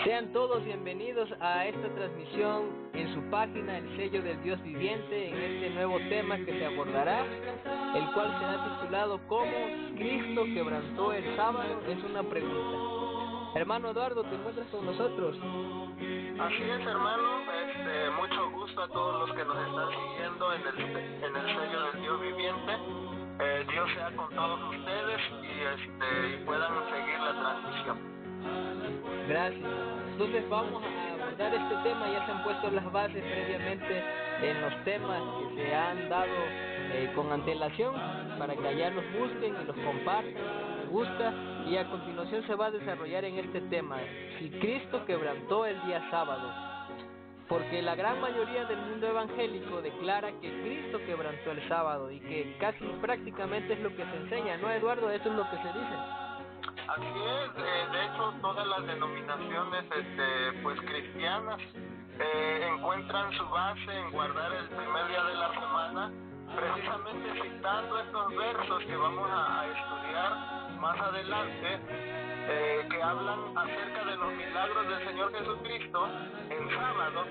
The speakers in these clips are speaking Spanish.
Sean todos bienvenidos a esta transmisión en su página El Sello del Dios Viviente, en este nuevo tema que se abordará, el cual será titulado ¿Cómo Cristo quebrantó el sábado? Es una pregunta. Hermano Eduardo, ¿te encuentras con nosotros? Así es, hermano, mucho gusto a todos los que nos están siguiendo en el Sello del Dios Viviente. Dios sea con todos ustedes y puedan seguir la transmisión. Gracias. Entonces vamos a abordar este tema. Ya se han puesto las bases previamente en los temas que se han dado con antelación para que allá los busquen y los compartan, si les gusta, y a continuación se va a desarrollar en este tema: si Cristo quebrantó el día sábado. Porque la gran mayoría del mundo evangélico declara que Cristo quebrantó el sábado y que casi prácticamente es lo que se enseña, ¿no, Eduardo? Eso es lo que se dice. Así es, de hecho todas las denominaciones pues cristianas encuentran su base en guardar el primer día de la semana, precisamente citando estos versos que vamos a estudiar más adelante, que hablan acerca de los milagros del Señor Jesucristo en sábado,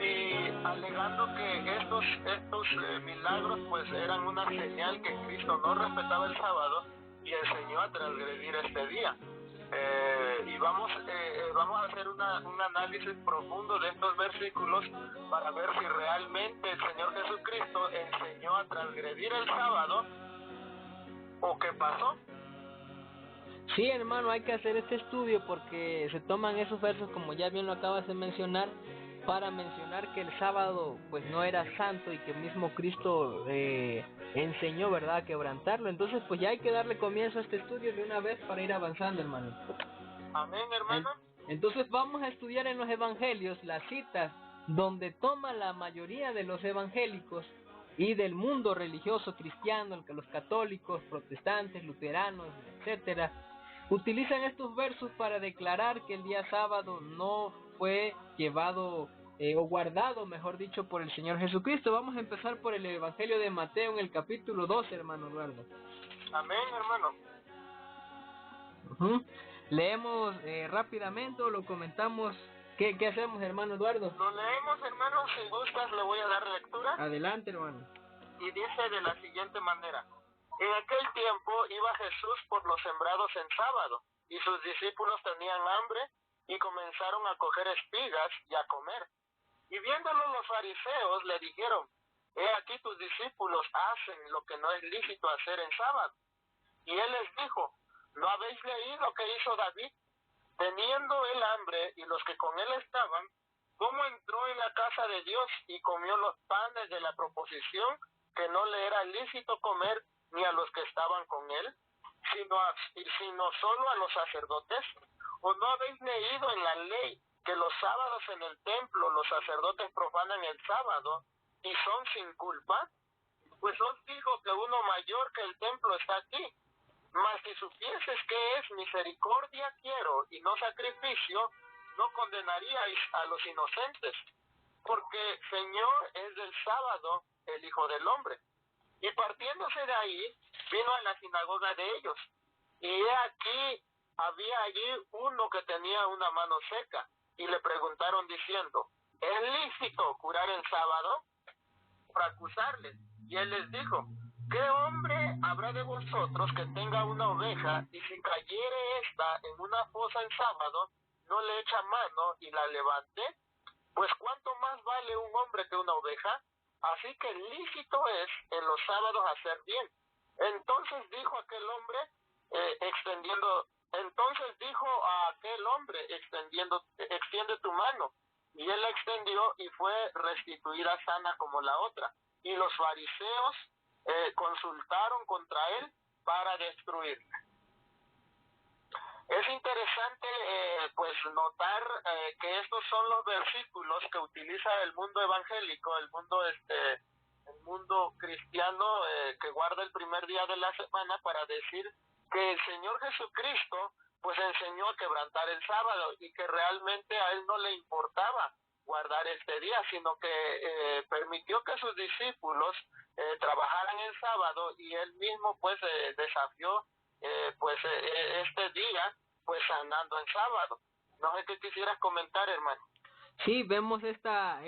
y alegando que estos milagros pues eran una señal que Cristo no respetaba el sábado y enseñó a transgredir este día. Y vamos a hacer un análisis profundo de estos versículos para ver si realmente el Señor Jesucristo enseñó a transgredir el sábado o qué pasó. Sí, hermano, hay que hacer este estudio porque se toman esos versos, como ya bien lo acabas de mencionar, para mencionar que el sábado pues no era santo y que mismo Cristo enseñó, ¿verdad?, a quebrantarlo. Entonces pues ya hay que darle comienzo a este estudio de una vez para ir avanzando, hermano. Amén, hermano. Entonces vamos a estudiar en los evangelios las citas donde toma la mayoría de los evangélicos y del mundo religioso cristiano, que los católicos, protestantes, luteranos, etcétera, utilizan estos versos para declarar que el día sábado no fue llevado o guardado, mejor dicho, por el Señor Jesucristo. Vamos a empezar por el Evangelio de Mateo en el capítulo 12, hermano Eduardo. Amén, hermano. Leemos rápidamente o lo comentamos. ¿Qué hacemos, hermano Eduardo? Lo leemos, hermano, si gustas le voy a dar lectura. Adelante, hermano. Y dice de la siguiente manera: en aquel tiempo iba Jesús por los sembrados en sábado, y sus discípulos tenían hambre, y comenzaron a coger espigas y a comer. Y viéndolo los fariseos le dijeron: he aquí tus discípulos hacen lo que no es lícito hacer en sábado. Y él les dijo: ¿no habéis leído que hizo David, teniendo él hambre y los que con él estaban, cómo entró en la casa de Dios y comió los panes de la proposición, que no le era lícito comer ni a los que estaban con él, sino solo a los sacerdotes? ¿O no habéis leído en la ley que los sábados en el templo los sacerdotes profanan el sábado y son sin culpa? Pues os digo que uno mayor que el templo está aquí. Mas si supieses que es misericordia quiero y no sacrificio, no condenaríais a los inocentes, porque Señor es del sábado el Hijo del Hombre. Y partiéndose de ahí, vino a la sinagoga de ellos, y he aquí, había allí uno que tenía una mano seca, y le preguntaron diciendo: ¿es lícito curar en sábado? Para acusarles. Y él les dijo: ¿qué hombre habrá de vosotros que tenga una oveja, y si cayere esta en una fosa en sábado, no le echa mano y la levante? Pues cuánto más vale un hombre que una oveja. Así que lícito es en los sábados hacer bien. Entonces dijo a aquel hombre, extiende tu mano. Y él la extendió y fue restituida sana como la otra. Y los fariseos consultaron contra él para destruirle. Es interesante pues notar que estos son los versículos que utiliza el mundo evangélico, el mundo cristiano que guarda el primer día de la semana, para decir que el Señor Jesucristo pues enseñó a quebrantar el sábado y que realmente a él no le importaba guardar este día, sino que permitió que sus discípulos trabajaran el sábado, y él mismo pues desafió este día pues andando en sábado. No sé qué quisieras comentar, hermano. Sí, vemos esta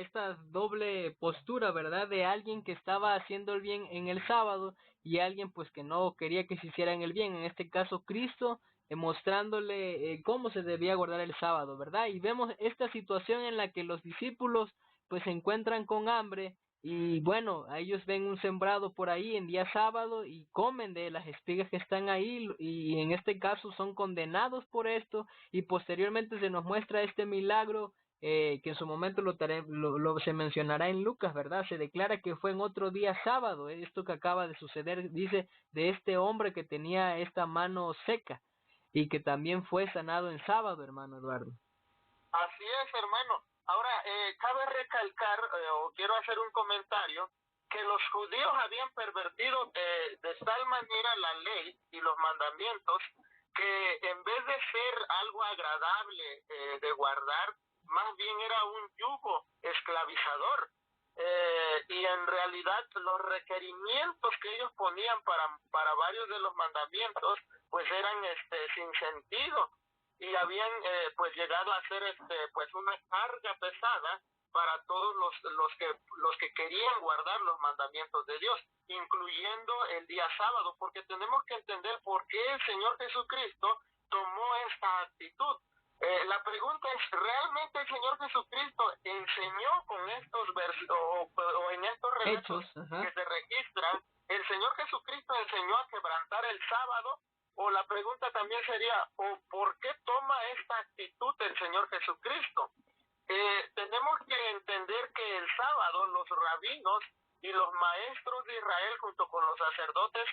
doble postura, ¿verdad? De alguien que estaba haciendo el bien en el sábado y alguien pues que no quería que se hicieran el bien. En este caso, Cristo mostrándole cómo se debía guardar el sábado, ¿verdad? Y vemos esta situación en la que los discípulos pues se encuentran con hambre y bueno, a ellos ven un sembrado por ahí en día sábado y comen de las espigas que están ahí y en este caso son condenados por esto y posteriormente se nos muestra este milagro que en su momento se mencionará en Lucas, ¿verdad? Se declara que fue en otro día sábado, esto que acaba de suceder, dice, de este hombre que tenía esta mano seca y que también fue sanado en sábado, hermano Eduardo. Así es, hermano. Ahora, cabe recalcar, o quiero hacer un comentario, que los judíos habían pervertido de tal manera la ley y los mandamientos que en vez de ser algo agradable de guardar, más bien era un yugo esclavizador. Y en realidad los requerimientos que ellos ponían para varios de los mandamientos pues eran sin sentido y habían pues llegado a ser pues una carga pesada para todos los que querían guardar los mandamientos de Dios, incluyendo el día sábado, porque tenemos que entender por qué el Señor Jesucristo tomó esta actitud. La pregunta es, ¿realmente el Señor Jesucristo enseñó con estos versos o en estos relatos que se registran, el Señor Jesucristo enseñó a quebrantar el sábado? O la pregunta también sería, ¿o por qué toma esta actitud el Señor Jesucristo? Tenemos que entender que el sábado los rabinos y los maestros de Israel junto con los sacerdotes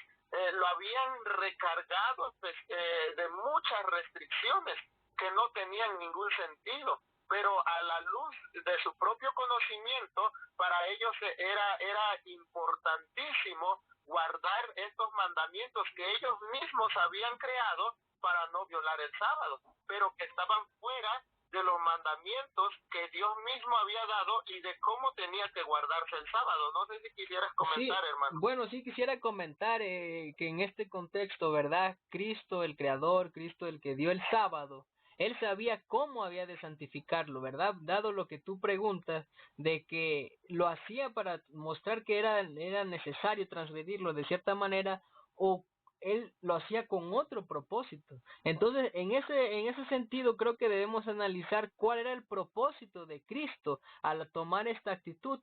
lo habían recargado pues, de muchas restricciones que no tenían ningún sentido, pero a la luz de su propio conocimiento, para ellos era importantísimo guardar estos mandamientos que ellos mismos habían creado para no violar el sábado, pero que estaban fuera de los mandamientos que Dios mismo había dado y de cómo tenía que guardarse el sábado. No sé si quisieras comentar, sí, hermano. Bueno, sí quisiera comentar que en este contexto, ¿verdad? Cristo, el Creador, Cristo, el que dio el sábado, Él sabía cómo había de santificarlo, ¿verdad? Dado lo que tú preguntas, de que lo hacía para mostrar que era necesario transgredirlo de cierta manera, o Él lo hacía con otro propósito. Entonces, en ese sentido, creo que debemos analizar cuál era el propósito de Cristo al tomar esta actitud.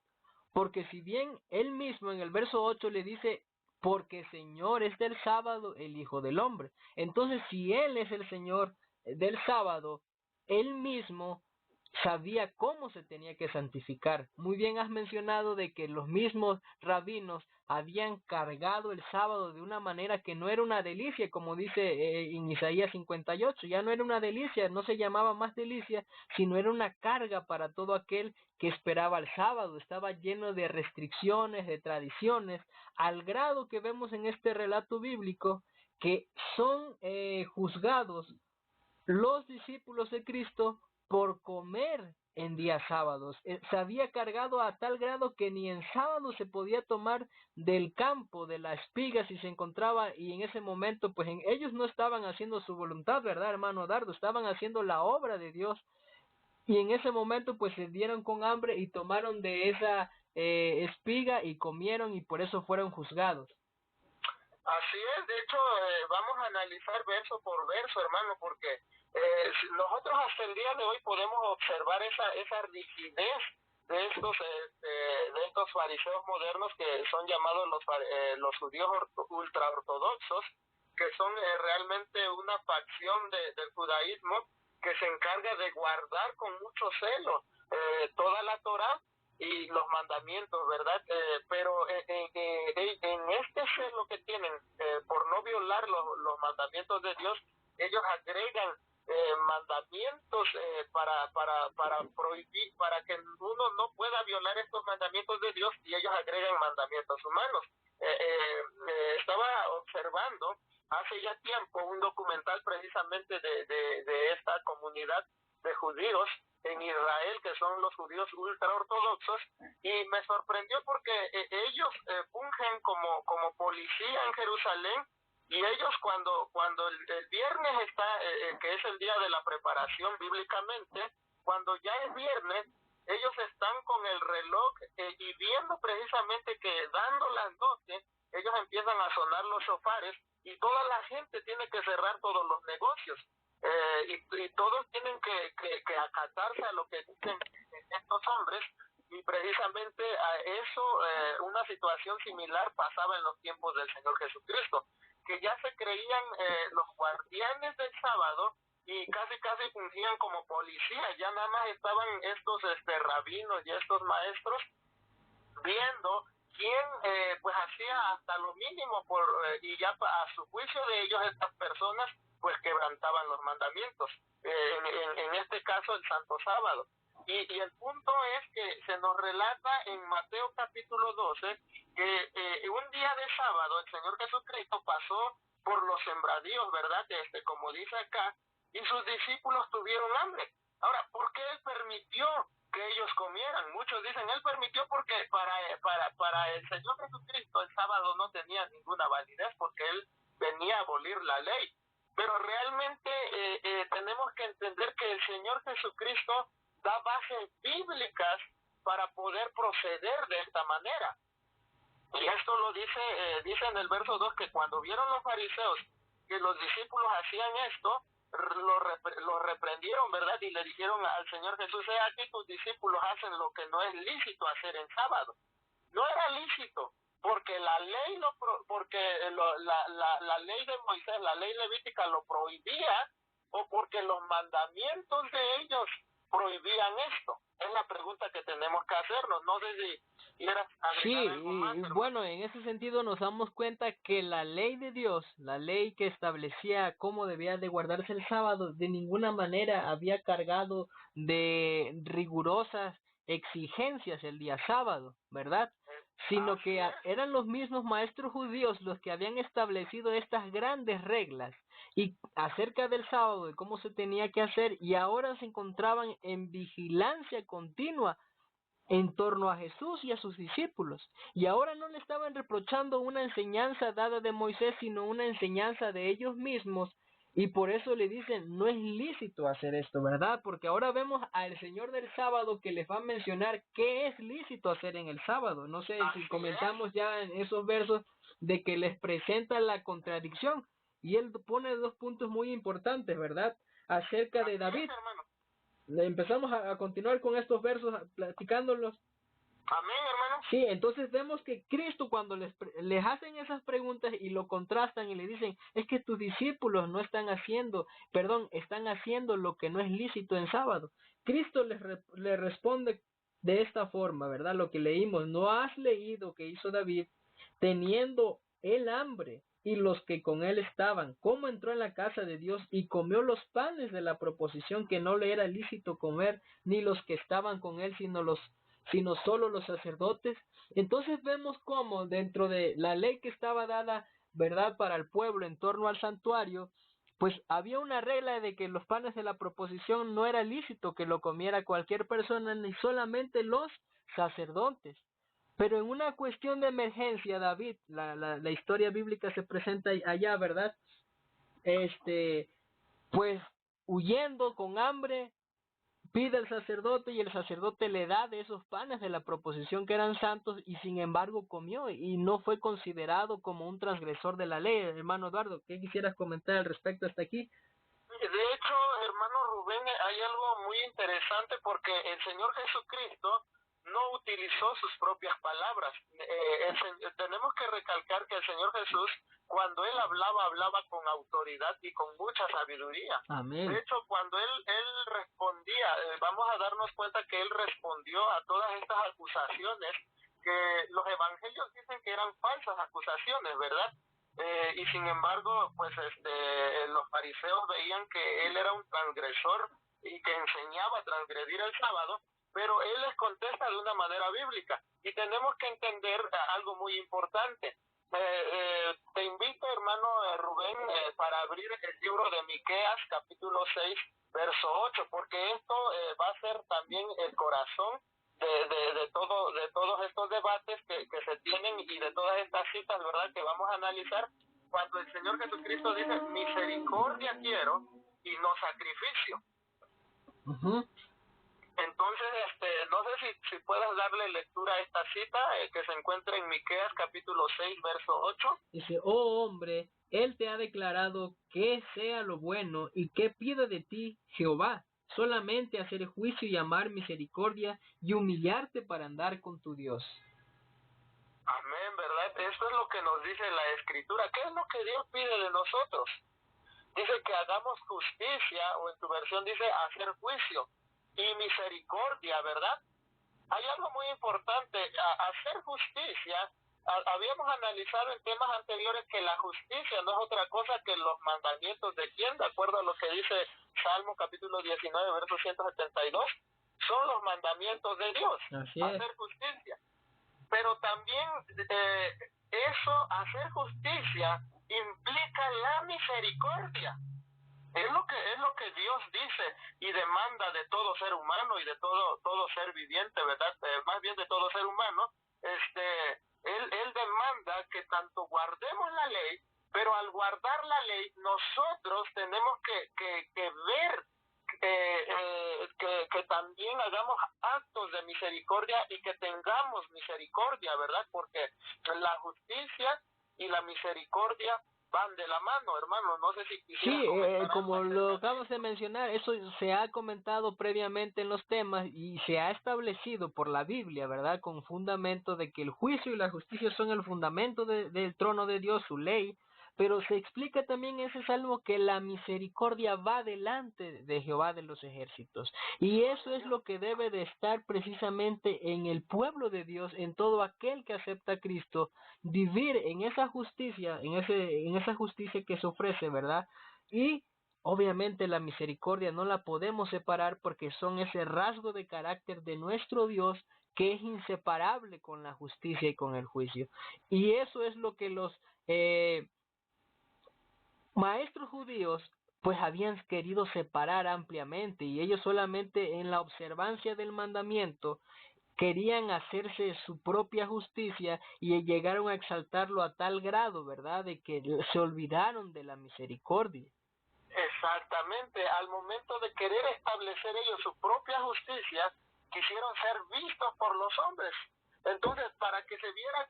Porque si bien él mismo en el verso 8 le dice, porque Señor es del sábado el Hijo del Hombre. Entonces, si Él es el Señor del sábado, Él mismo sabía cómo se tenía que santificar. Muy bien has mencionado de que los mismos rabinos habían cargado el sábado de una manera que no era una delicia, como dice en Isaías 58, ya no era una delicia, no se llamaba más delicia, sino era una carga para todo aquel que esperaba el sábado, estaba lleno de restricciones, de tradiciones, al grado que vemos en este relato bíblico que son juzgados los discípulos de Cristo por comer en días sábados. Se había cargado a tal grado que ni en sábado se podía tomar del campo, de la espiga si se encontraba, y en ese momento pues ellos no estaban haciendo su voluntad, ¿verdad, hermano Dardo? Estaban haciendo la obra de Dios y en ese momento pues se dieron con hambre y tomaron de esa espiga y comieron y por eso fueron juzgados. Así es, de hecho, vamos a analizar verso por verso, hermano, porque nosotros hasta el día de hoy podemos observar esa rigidez de estos fariseos modernos que son llamados los judíos ultraortodoxos, que son realmente una facción del judaísmo que se encarga de guardar con mucho celo toda la Torá y los mandamientos, ¿verdad? Pero en este celo que tienen por no violar los mandamientos de Dios, ellos agregan mandamientos para prohibir, para que uno no pueda violar estos mandamientos de Dios y ellos agregan mandamientos humanos. Estaba observando hace ya tiempo un documental precisamente de esta comunidad de judíos en Israel, que son los judíos ultraortodoxos, y me sorprendió porque ellos fungen como policía en Jerusalén Y ellos cuando el viernes está, que es el día de la preparación bíblicamente, cuando ya es viernes, ellos están con el reloj y viendo precisamente que dando las 12, ellos empiezan a sonar los shofares y toda la gente tiene que cerrar todos los negocios. Y todos tienen que acatarse a lo que dicen estos hombres, y precisamente a eso, una situación similar pasaba en los tiempos del Señor Jesucristo, que ya se creían los guardianes del sábado y casi fungían como policías. Ya nada más estaban estos rabinos y estos maestros viendo quién pues hacía hasta lo mínimo y ya a su juicio de ellos estas personas pues quebrantaban los mandamientos, en este caso el Santo Sábado. Y el punto es que se nos relata en Mateo capítulo 12 que un día de sábado el Señor Jesucristo pasó por los sembradíos, ¿verdad? Como dice acá, y sus discípulos tuvieron hambre. Ahora, ¿por qué Él permitió que ellos comieran? Muchos dicen, Él permitió porque para el Señor Jesucristo el sábado no tenía ninguna validez, porque Él venía a abolir la ley. Pero realmente tenemos que entender que el Señor Jesucristo da bases bíblicas para poder proceder de esta manera. Y esto lo dice en el verso 2, que cuando vieron los fariseos que los discípulos hacían esto, lo reprendieron, ¿verdad? Y le dijeron al Señor Jesús, aquí tus discípulos hacen lo que no es lícito hacer en sábado. No era lícito, porque la ley la ley de Moisés, la ley levítica lo prohibía, o porque los mandamientos de ellos prohibían esto. Es la pregunta que tenemos que hacernos. No sé si quieras agregar algo más, y bueno, en ese sentido nos damos cuenta que la ley de Dios, la ley que establecía cómo debía de guardarse el sábado, de ninguna manera había cargado de rigurosas exigencias el día sábado, ¿verdad? Sino que eran los mismos maestros judíos los que habían establecido estas grandes reglas y acerca del sábado, de cómo se tenía que hacer, y ahora se encontraban en vigilancia continua en torno a Jesús y a sus discípulos. Y ahora no le estaban reprochando una enseñanza dada de Moisés, sino una enseñanza de ellos mismos. Y por eso le dicen, no es lícito hacer esto, ¿verdad? Porque ahora vemos al Señor del sábado que les va a mencionar qué es lícito hacer en el sábado. No sé si comentamos ya en esos versos de que les presenta la contradicción. Y él pone dos puntos muy importantes, ¿verdad? Acerca de David. Empezamos a continuar con estos versos, platicándolos. Amén, hermano. Sí, entonces vemos que Cristo, cuando les hacen esas preguntas y lo contrastan y le dicen, es que tus discípulos no están haciendo, están haciendo lo que no es lícito en sábado. Cristo les responde de esta forma, ¿verdad? Lo que leímos, ¿no has leído que hizo David teniendo el hambre y los que con él estaban, cómo entró en la casa de Dios y comió los panes de la proposición que no le era lícito comer, ni los que estaban con él, sino solo los sacerdotes? Entonces vemos cómo dentro de la ley que estaba dada, ¿verdad?, para el pueblo en torno al santuario, pues había una regla de que los panes de la proposición no era lícito que lo comiera cualquier persona, ni solamente los sacerdotes. Pero en una cuestión de emergencia, David, la historia bíblica se presenta allá, ¿verdad? Pues huyendo con hambre, pide al sacerdote y el sacerdote le da de esos panes de la proposición que eran santos, y sin embargo comió y no fue considerado como un transgresor de la ley. Hermano Eduardo, ¿qué quisieras comentar al respecto hasta aquí? De hecho, hermano Rubén, hay algo muy interesante, porque el Señor Jesucristo no utilizó sus propias palabras. Tenemos que recalcar que el Señor Jesús, cuando Él hablaba con autoridad y con mucha sabiduría. Amén. De hecho, cuando Él respondía, vamos a darnos cuenta que Él respondió a todas estas acusaciones, que los evangelios dicen que eran falsas acusaciones, ¿verdad? Y sin embargo, pues los fariseos veían que Él era un transgresor y que enseñaba a transgredir el sábado, pero Él les contesta de una manera bíblica. Y tenemos que entender algo muy importante. Te invito, hermano Rubén, para abrir el libro de Miqueas, capítulo 6, verso 8, porque esto va a ser también el corazón de todos estos debates que se tienen, y de todas estas citas, ¿verdad?, que vamos a analizar. cuando el Señor Jesucristo dice misericordia quiero y no sacrificio. Entonces, no sé si puedas darle lectura a esta cita que se encuentra en Miqueas capítulo 6, verso 8. Dice, oh hombre, él te ha declarado que sea lo bueno y que pide de ti Jehová, solamente hacer juicio y amar misericordia y humillarte para andar con tu Dios. Amén, ¿verdad? Esto es lo que nos dice la Escritura. ¿Qué es lo que Dios pide de nosotros? Dice que hagamos justicia, o en tu versión dice hacer juicio y misericordia, ¿verdad? Hay algo muy importante, hacer justicia. Habíamos analizado en temas anteriores que la justicia no es otra cosa que los mandamientos de quién, de acuerdo a lo que dice Salmo capítulo 19, verso 172, son los mandamientos de Dios, hacer justicia. Pero también hacer justicia implica la misericordia. Es lo que Dios dice y demanda de todo ser humano y de todo ser viviente, ¿verdad? Más bien de todo ser humano. Él demanda que tanto guardemos la ley, pero al guardar la ley nosotros tenemos que ver que también hagamos actos de misericordia y que tengamos misericordia, ¿verdad? Porque la justicia y la misericordia van de la mano, hermano. No sé si quisieras como lo acabas de mencionar, eso se ha comentado previamente en los temas y se ha establecido por la Biblia, ¿verdad? Con fundamento de que el juicio y la justicia son el fundamento del trono de Dios, su ley. Pero se explica también en ese salmo que la misericordia va delante de Jehová de los ejércitos. Y eso es lo que debe de estar precisamente en el pueblo de Dios, en todo aquel que acepta a Cristo, vivir en esa justicia, en esa justicia que se ofrece, ¿verdad? Y obviamente la misericordia no la podemos separar porque son ese rasgo de carácter de nuestro Dios que es inseparable con la justicia y con el juicio. Y eso es lo que los maestros judíos pues habían querido separar ampliamente y ellos solamente en la observancia del mandamiento querían hacerse su propia justicia y llegaron a exaltarlo a tal grado, ¿verdad?, de que se olvidaron de la misericordia. Exactamente, al momento de querer establecer ellos su propia justicia, quisieron ser vistos por los hombres. Entonces, para que se viera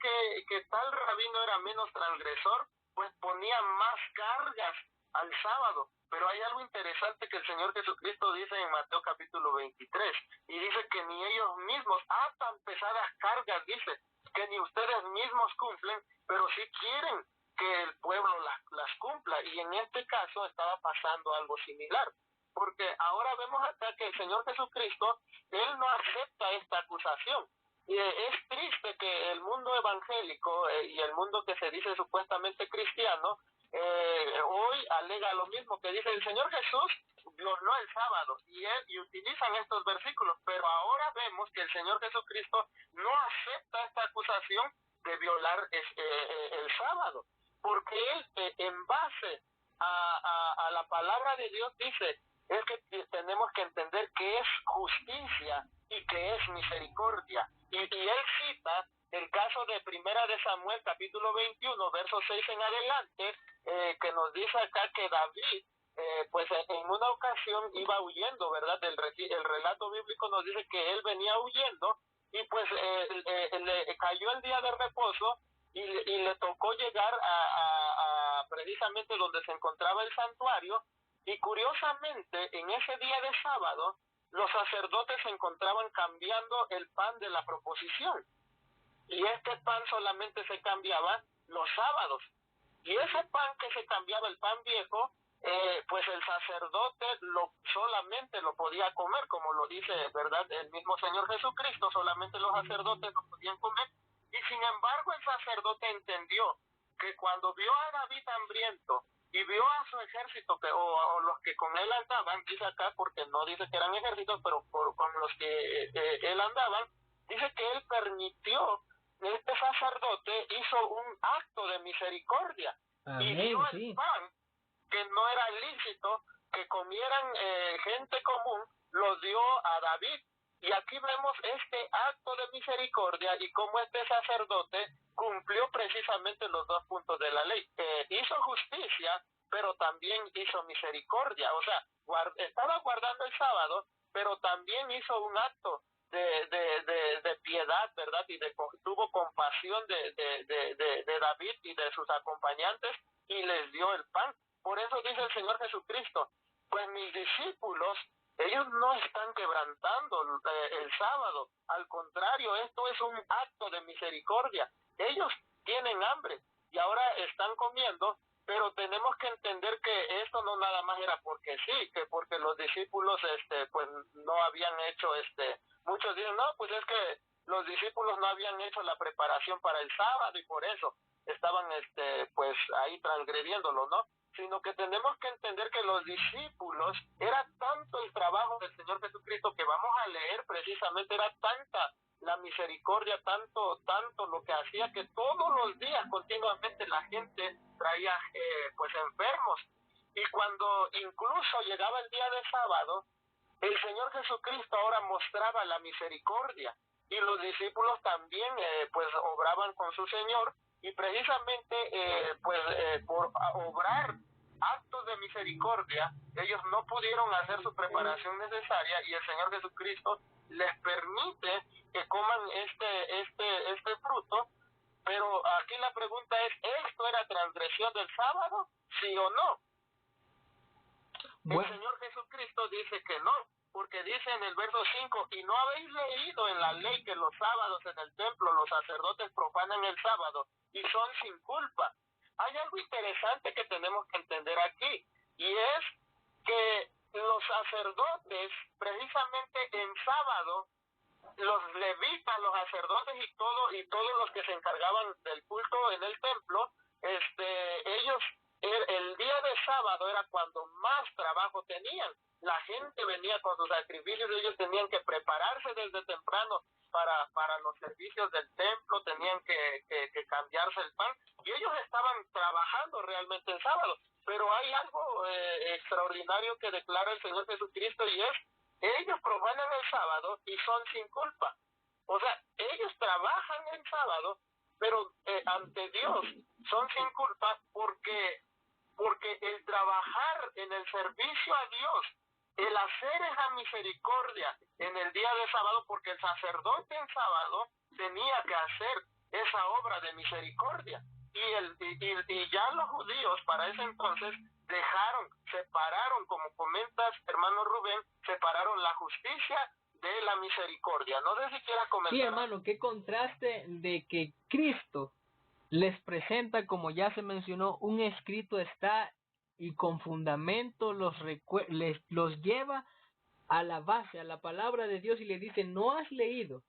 que tal rabino era menos transgresor, pues ponían más cargas al sábado. Pero hay algo interesante que el Señor Jesucristo dice en Mateo capítulo 23, y dice que ni ellos mismos atan pesadas cargas, dice, que ni ustedes mismos cumplen, pero sí quieren que el pueblo las cumpla, y en este caso estaba pasando algo similar, porque ahora vemos acá que el Señor Jesucristo, Él no acepta esta acusación. Y es triste que el mundo evangélico y el mundo que se dice supuestamente cristiano, hoy alega lo mismo, que dice el Señor Jesús violó el sábado, y utilizan estos versículos, pero ahora vemos que el Señor Jesucristo no acepta esta acusación de violar el sábado, porque él en base a la palabra de Dios dice, es que tenemos que entender que es justicia y que es misericordia, y él cita el caso de Primera de Samuel capítulo 21 verso 6 en adelante, que nos dice acá que David pues en una ocasión iba huyendo, ¿verdad? El relato bíblico nos dice que él venía huyendo y pues le cayó el día de reposo y le tocó llegar a precisamente donde se encontraba el santuario, y curiosamente en ese día de sábado los sacerdotes se encontraban cambiando el pan de la proposición, y este pan solamente se cambiaba los sábados, y ese pan que se cambiaba, el pan viejo, pues el sacerdote solamente lo podía comer, como lo dice, ¿verdad?, el mismo Señor Jesucristo, solamente los sacerdotes lo podían comer, y sin embargo el sacerdote entendió que cuando vio a David hambriento y vio a su ejército, o los que con él andaban, dice acá, porque no dice que eran ejércitos, pero con los que él andaban, dice que él permitió, este sacerdote hizo un acto de misericordia. Amén, y dio el pan que no era lícito que comieran gente común, lo dio a David, Y aquí vemos este acto de misericordia y cómo este sacerdote cumplió precisamente los dos puntos de la ley. Hizo justicia, pero también hizo misericordia. O sea, estaba guardando el sábado, pero también hizo un acto de piedad, ¿verdad? Y tuvo compasión de David y de sus acompañantes y les dio el pan. Por eso dice el Señor Jesucristo, pues mis discípulos, ellos no están quebrantando el sábado, al contrario, esto es un acto de misericordia. Ellos tienen hambre y ahora están comiendo, pero tenemos que entender que esto no nada más era porque sí, que porque los discípulos pues no habían hecho muchos dicen, no, pues es que los discípulos no habían hecho la preparación para el sábado y por eso estaban pues ahí transgrediéndolo, ¿no? Sino que tenemos que entender que los discípulos, era tanto el trabajo del Señor Jesucristo que vamos a leer precisamente, era tanta la misericordia, tanto lo que hacía que todos los días continuamente la gente traía pues enfermos. Y cuando incluso llegaba el día de sábado, el Señor Jesucristo ahora mostraba la misericordia y los discípulos también pues obraban con su Señor y precisamente por obrar actos de misericordia ellos no pudieron hacer su preparación necesaria y el Señor Jesucristo les permite que coman este fruto. Pero aquí la pregunta es, ¿esto era transgresión del sábado? ¿Sí o no? Bueno. El Señor Jesucristo dice que no, porque dice en el verso 5, y no habéis leído en la ley que los sábados en el templo los sacerdotes profanan el sábado y son sin culpa. Hay algo interesante que tenemos que entender aquí, y es que los sacerdotes, precisamente en sábado, los levitas, los sacerdotes y todos los que se encargaban del culto en el templo, ellos el día de sábado era cuando más trabajo tenían. La gente venía con sus sacrificios, ellos tenían que prepararse desde temprano para los servicios del templo, tenían que cambiarse el pan, y ellos estaban trabajando realmente el sábado. Pero hay algo extraordinario que declara el Señor Jesucristo, y es, ellos profanan el sábado y son sin culpa. O sea, ellos trabajan el sábado, pero ante Dios son sin culpa porque el trabajar en el servicio a Dios, el hacer esa misericordia en el día de sábado, porque el sacerdote en sábado tenía que hacer esa obra de misericordia. Y ya los judíos para ese entonces separaron, como comentas, hermano Rubén, separaron la justicia de la misericordia. No sé si quieras comentar. Sí, hermano, qué contraste de que Cristo les presenta, como ya se mencionó, un escrito está y con fundamento los lleva a la base, a la palabra de Dios y le dice, no has leído.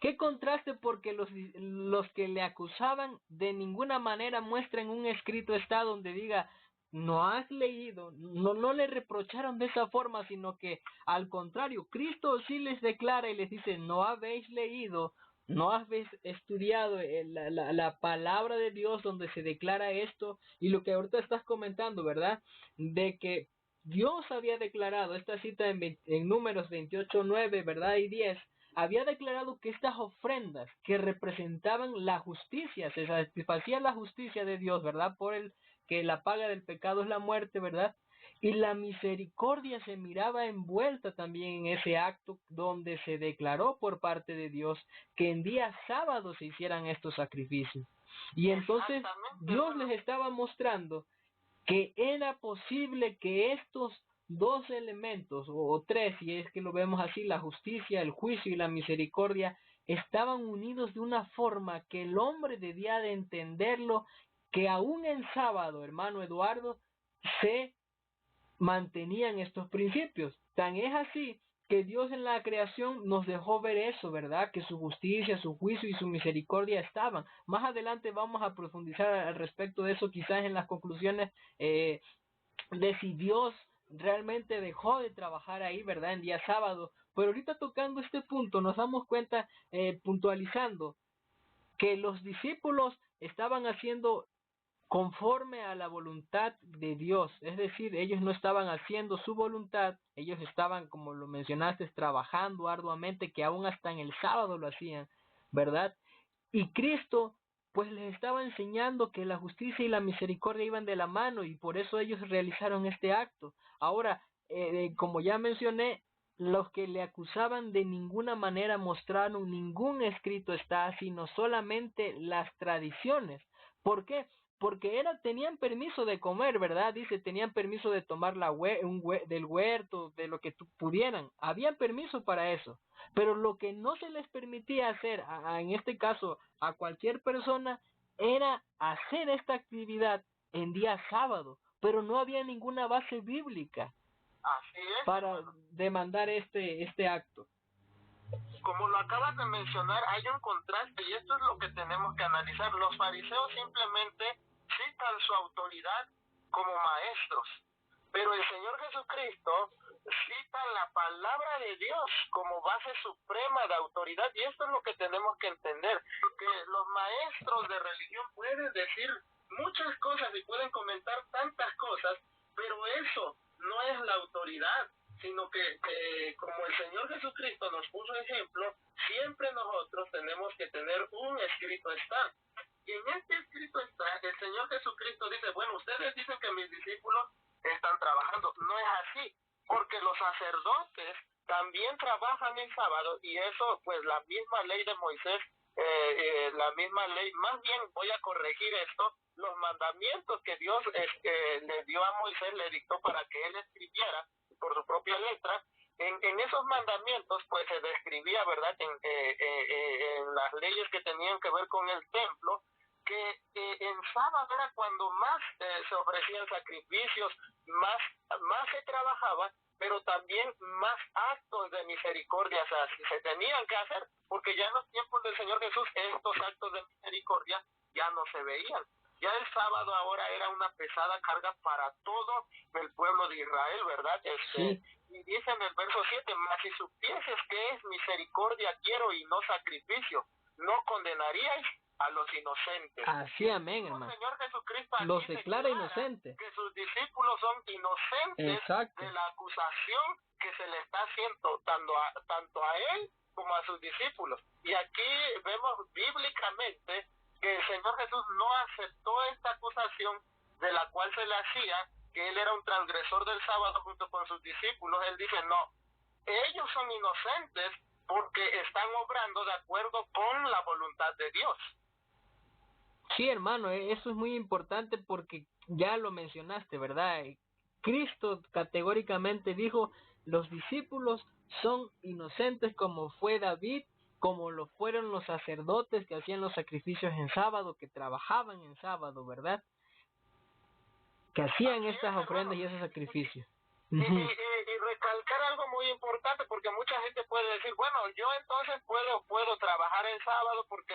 Qué contraste, porque los que le acusaban de ninguna manera muestran un escrito está donde diga, no has leído, no le reprocharon de esa forma, sino que al contrario, Cristo sí les declara y les dice, no habéis leído, no habéis estudiado la palabra de Dios donde se declara esto, y lo que ahorita estás comentando, ¿verdad? De que Dios había declarado, esta cita en Números 28:9, ¿verdad? Y 10, había declarado que estas ofrendas que representaban la justicia, se satisfacía la justicia de Dios, ¿verdad? Por el que la paga del pecado es la muerte, ¿verdad? Y la misericordia se miraba envuelta también en ese acto donde se declaró por parte de Dios que en día sábado se hicieran estos sacrificios. Y entonces Dios les estaba mostrando que era posible que estos dos elementos, o tres, si es que lo vemos así, la justicia, el juicio y la misericordia, estaban unidos de una forma que el hombre debía de entenderlo, que aún en sábado, hermano Eduardo, se mantenían estos principios. Tan es así que Dios en la creación nos dejó ver eso, ¿verdad? Que su justicia, su juicio y su misericordia estaban. Más adelante vamos a profundizar al respecto de eso, quizás en las conclusiones de si Dios realmente dejó de trabajar ahí, ¿verdad? En día sábado. Pero ahorita tocando este punto nos damos cuenta, puntualizando, que los discípulos estaban haciendo conforme a la voluntad de Dios. Es decir, ellos no estaban haciendo su voluntad, ellos estaban, como lo mencionaste, trabajando arduamente, que aún hasta en el sábado lo hacían, ¿verdad? Y Cristo pues les estaba enseñando que la justicia y la misericordia iban de la mano, y por eso ellos realizaron este acto. Ahora, como ya mencioné, los que le acusaban de ninguna manera mostraron ningún escrito está, sino solamente las tradiciones. ¿Por qué? Porque tenían permiso de comer, ¿verdad? Dice, tenían permiso de tomar del huerto, de lo que pudieran. Habían permiso para eso. Pero lo que no se les permitía hacer, en este caso a cualquier persona, era hacer esta actividad en día sábado. Pero no había ninguna base bíblica Así es, para hermano. demandar este acto. Como lo acabas de mencionar, hay un contraste y esto es lo que tenemos que analizar. Los fariseos simplemente citan su autoridad como maestros, pero el Señor Jesucristo cita la palabra de Dios como base suprema de autoridad, y esto es lo que tenemos que entender, que los maestros de religión pueden decir muchas cosas y pueden comentar tantas cosas, pero eso no es la autoridad, sino que como el Señor Jesucristo nos puso ejemplo, siempre nosotros tenemos que tener un escrito está. Y en este escrito está, el Señor Jesucristo dice, bueno, ustedes dicen que mis discípulos están trabajando. No es así, porque los sacerdotes también trabajan el sábado, y eso, pues la misma ley de Moisés, la misma ley, más bien voy a corregir esto, los mandamientos que Dios le dio a Moisés, le dictó para que él escribiera por su propia letra. En esos mandamientos pues se describía, ¿verdad?, en las leyes que tenían que ver con el templo, que en sábado era cuando más se ofrecían sacrificios, más se trabajaba, pero también más actos de misericordia se tenían que hacer, porque ya en los tiempos del Señor Jesús estos actos de misericordia ya no se veían. Ya el sábado ahora era una pesada carga para todo el pueblo de Israel, ¿verdad? Sí. Y dice en el verso 7, mas si supieses que es misericordia quiero y no sacrificio, no condenaríais a los inocentes. Así, amén, hermano. El Señor Jesucristo los declara inocentes. Que sus discípulos son inocentes. Exacto. De la acusación que se le está haciendo tanto a él como a sus discípulos. Y aquí vemos bíblicamente que el Señor Jesús no aceptó esta acusación de la cual se le hacía, que él era un transgresor del sábado junto con sus discípulos. Él dice, no, ellos son inocentes porque están obrando de acuerdo con la voluntad de Dios. Sí, hermano, eso es muy importante porque ya lo mencionaste, ¿verdad? Cristo categóricamente dijo, los discípulos son inocentes como fue David, como lo fueron los sacerdotes que hacían los sacrificios en sábado, que trabajaban en sábado, ¿verdad? Que hacían estas ofrendas y esos sacrificios. Y recalcar algo muy importante, porque mucha gente puede decir, bueno, yo entonces puedo trabajar el sábado porque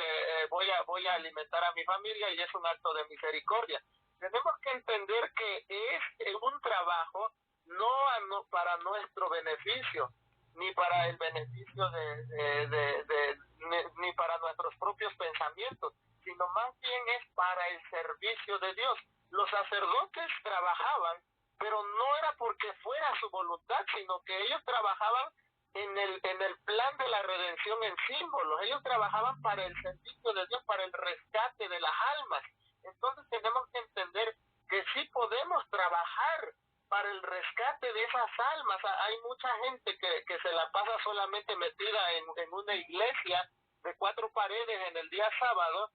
voy a alimentar a mi familia y es un acto de misericordia. Tenemos que entender que es un trabajo no para nuestro beneficio, ni para el beneficio ni para nuestros propios pensamientos, sino más bien es para el servicio de Dios. Los sacerdotes trabajaban, pero no era porque fuera su voluntad, sino que ellos trabajaban en el plan de la redención en símbolos. Ellos trabajaban para el servicio de Dios, para el rescate de las almas. Entonces tenemos que entender que sí podemos trabajar para el rescate de esas almas. Hay mucha gente que se la pasa solamente metida en una iglesia de 4 paredes en el día sábado,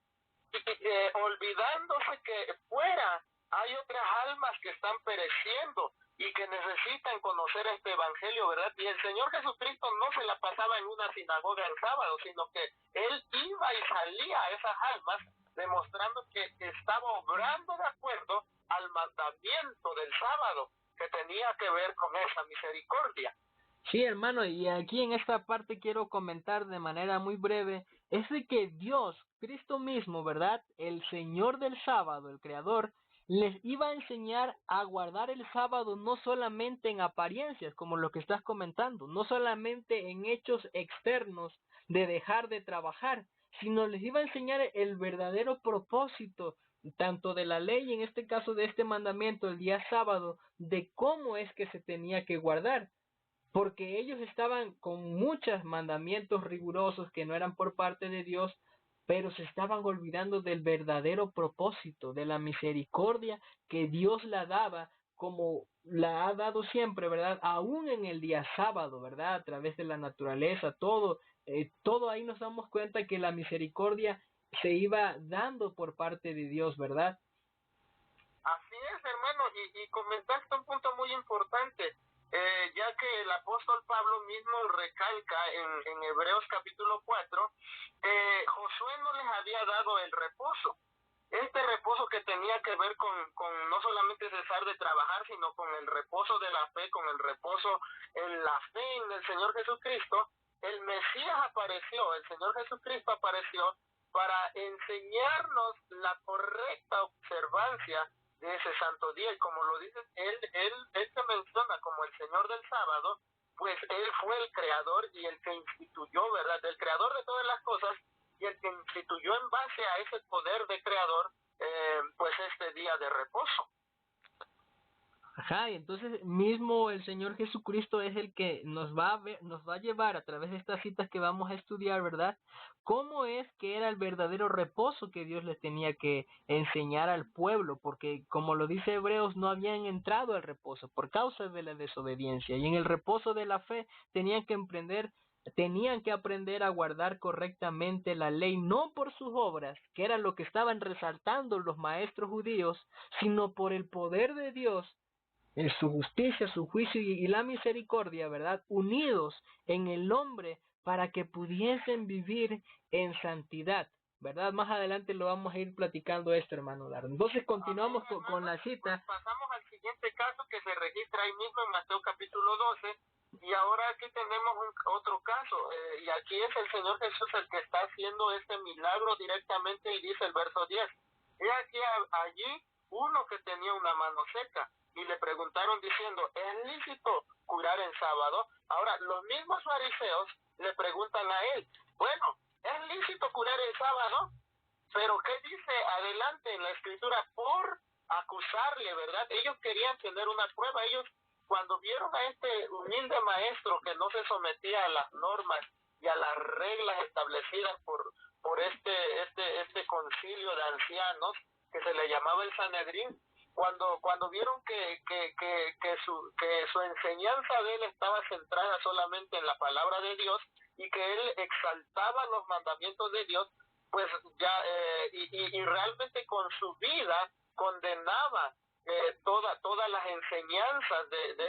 olvidándose que fuera hay otras almas que están pereciendo y que necesitan conocer este evangelio, ¿verdad? Y el Señor Jesucristo no se la pasaba en una sinagoga el sábado, sino que Él iba y salía a esas almas, demostrando que estaba obrando de acuerdo al mandamiento del sábado, que tenía que ver con esa misericordia. Sí, hermano, y aquí en esta parte quiero comentar de manera muy breve, es de que Dios, Cristo mismo, ¿verdad? El Señor del sábado, el Creador, les iba a enseñar a guardar el sábado no solamente en apariencias, como lo que estás comentando, no solamente en hechos externos de dejar de trabajar, sino les iba a enseñar el verdadero propósito tanto de la ley, en este caso de este mandamiento, el día sábado, de cómo es que se tenía que guardar, porque ellos estaban con muchos mandamientos rigurosos que no eran por parte de Dios, pero se estaban olvidando del verdadero propósito, de la misericordia que Dios la daba, como la ha dado siempre, ¿verdad? Aún en el día sábado, ¿verdad? A través de la naturaleza, todo ahí nos damos cuenta que la misericordia se iba dando por parte de Dios, ¿verdad? Así es, hermano, y comentaste un punto muy importante, ya que el apóstol Pablo mismo recalca en Hebreos capítulo 4, Josué no les había dado el reposo. Este reposo que tenía que ver con no solamente cesar de trabajar, sino con el reposo de la fe, con el reposo en la fe en el Señor Jesucristo. El Mesías apareció, el Señor Jesucristo apareció para enseñarnos la correcta observancia de ese santo día, y como lo dice él se menciona como el Señor del sábado, pues él fue el creador y el que instituyó, ¿verdad? El creador de todas las cosas y el que instituyó en base a ese poder de creador, pues este día de reposo. Ajá, y entonces mismo el Señor Jesucristo es el que nos va a llevar a través de estas citas que vamos a estudiar, ¿verdad? ¿Cómo es que era el verdadero reposo que Dios les tenía que enseñar al pueblo? Porque como lo dice Hebreos, no habían entrado al reposo por causa de la desobediencia, y en el reposo de la fe tenían que aprender a guardar correctamente la ley, no por sus obras, que era lo que estaban resaltando los maestros judíos, sino por el poder de Dios, en su justicia, su juicio y la misericordia, ¿verdad? Unidos en el hombre para que pudiesen vivir en santidad, ¿verdad? Más adelante lo vamos a ir platicando esto, hermano Dardo. Entonces continuamos con la cita. Pues pasamos al siguiente caso que se registra ahí mismo en Mateo capítulo 12, y ahora aquí tenemos otro caso, y aquí es el Señor Jesús el que está haciendo este milagro directamente, y dice el verso 10, he aquí allí uno que tenía una mano seca, y le preguntaron diciendo, ¿es lícito curar en sábado? Ahora, los mismos fariseos le preguntan a él, bueno, ¿es lícito curar en sábado? Pero ¿qué dice adelante en la escritura? Por acusarle, ¿verdad? Ellos querían tener una prueba. Ellos, cuando vieron a este humilde maestro que no se sometía a las normas y a las reglas establecidas por este concilio de ancianos que se le llamaba el Sanedrín, cuando vieron que su enseñanza de él estaba centrada solamente en la palabra de Dios y que él exaltaba los mandamientos de Dios, pues ya y realmente con su vida condenaba todas las enseñanzas de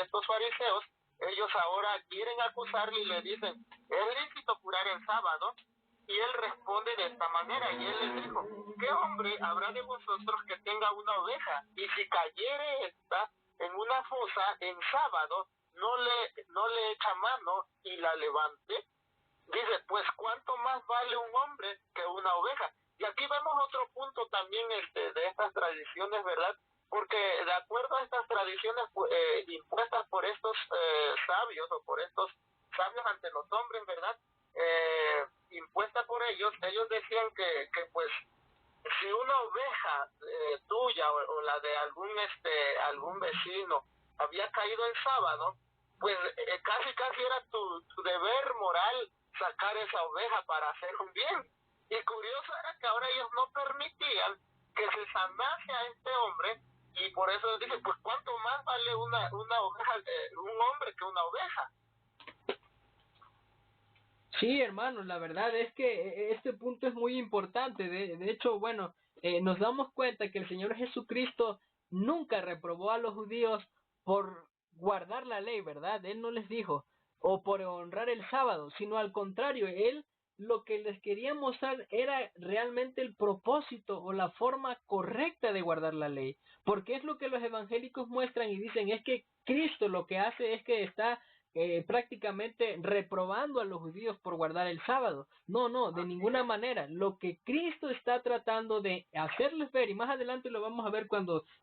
estos fariseos. Ellos ahora quieren acusarle y le dicen, ¿es lícito curar en sábado? Y él responde de esta manera, y él les dijo, ¿qué hombre habrá de vosotros que tenga una oveja, y si cayere esta en una fosa en sábado, no le echa mano y la levante? Dice, pues cuánto más vale un hombre que una oveja. Y aquí vemos otro punto también de estas tradiciones, ¿verdad? Porque de acuerdo a estas tradiciones impuestas por estos sabios, o por estos sabios ante los hombres, ¿verdad? Impuesta por ellos decían que pues si una oveja tuya o la de algún vecino había caído en sábado, pues casi era tu deber moral sacar esa oveja para hacer un bien. Y curioso era que ahora ellos no permitían que se sanase a este hombre, y por eso dice, pues cuánto más vale una oveja, un hombre que una oveja. Sí, hermanos, la verdad es que este punto es muy importante. De hecho, bueno, nos damos cuenta que el Señor Jesucristo nunca reprobó a los judíos por guardar la ley, ¿verdad? Él no les dijo, o por honrar el sábado, sino al contrario, Él lo que les quería mostrar era realmente el propósito o la forma correcta de guardar la ley. Porque es lo que los evangélicos muestran y dicen, es que Cristo lo que hace es que está prácticamente reprobando a los judíos por guardar el sábado. No, de ninguna manera. Lo que Cristo está tratando de hacerles ver, y más adelante lo vamos a ver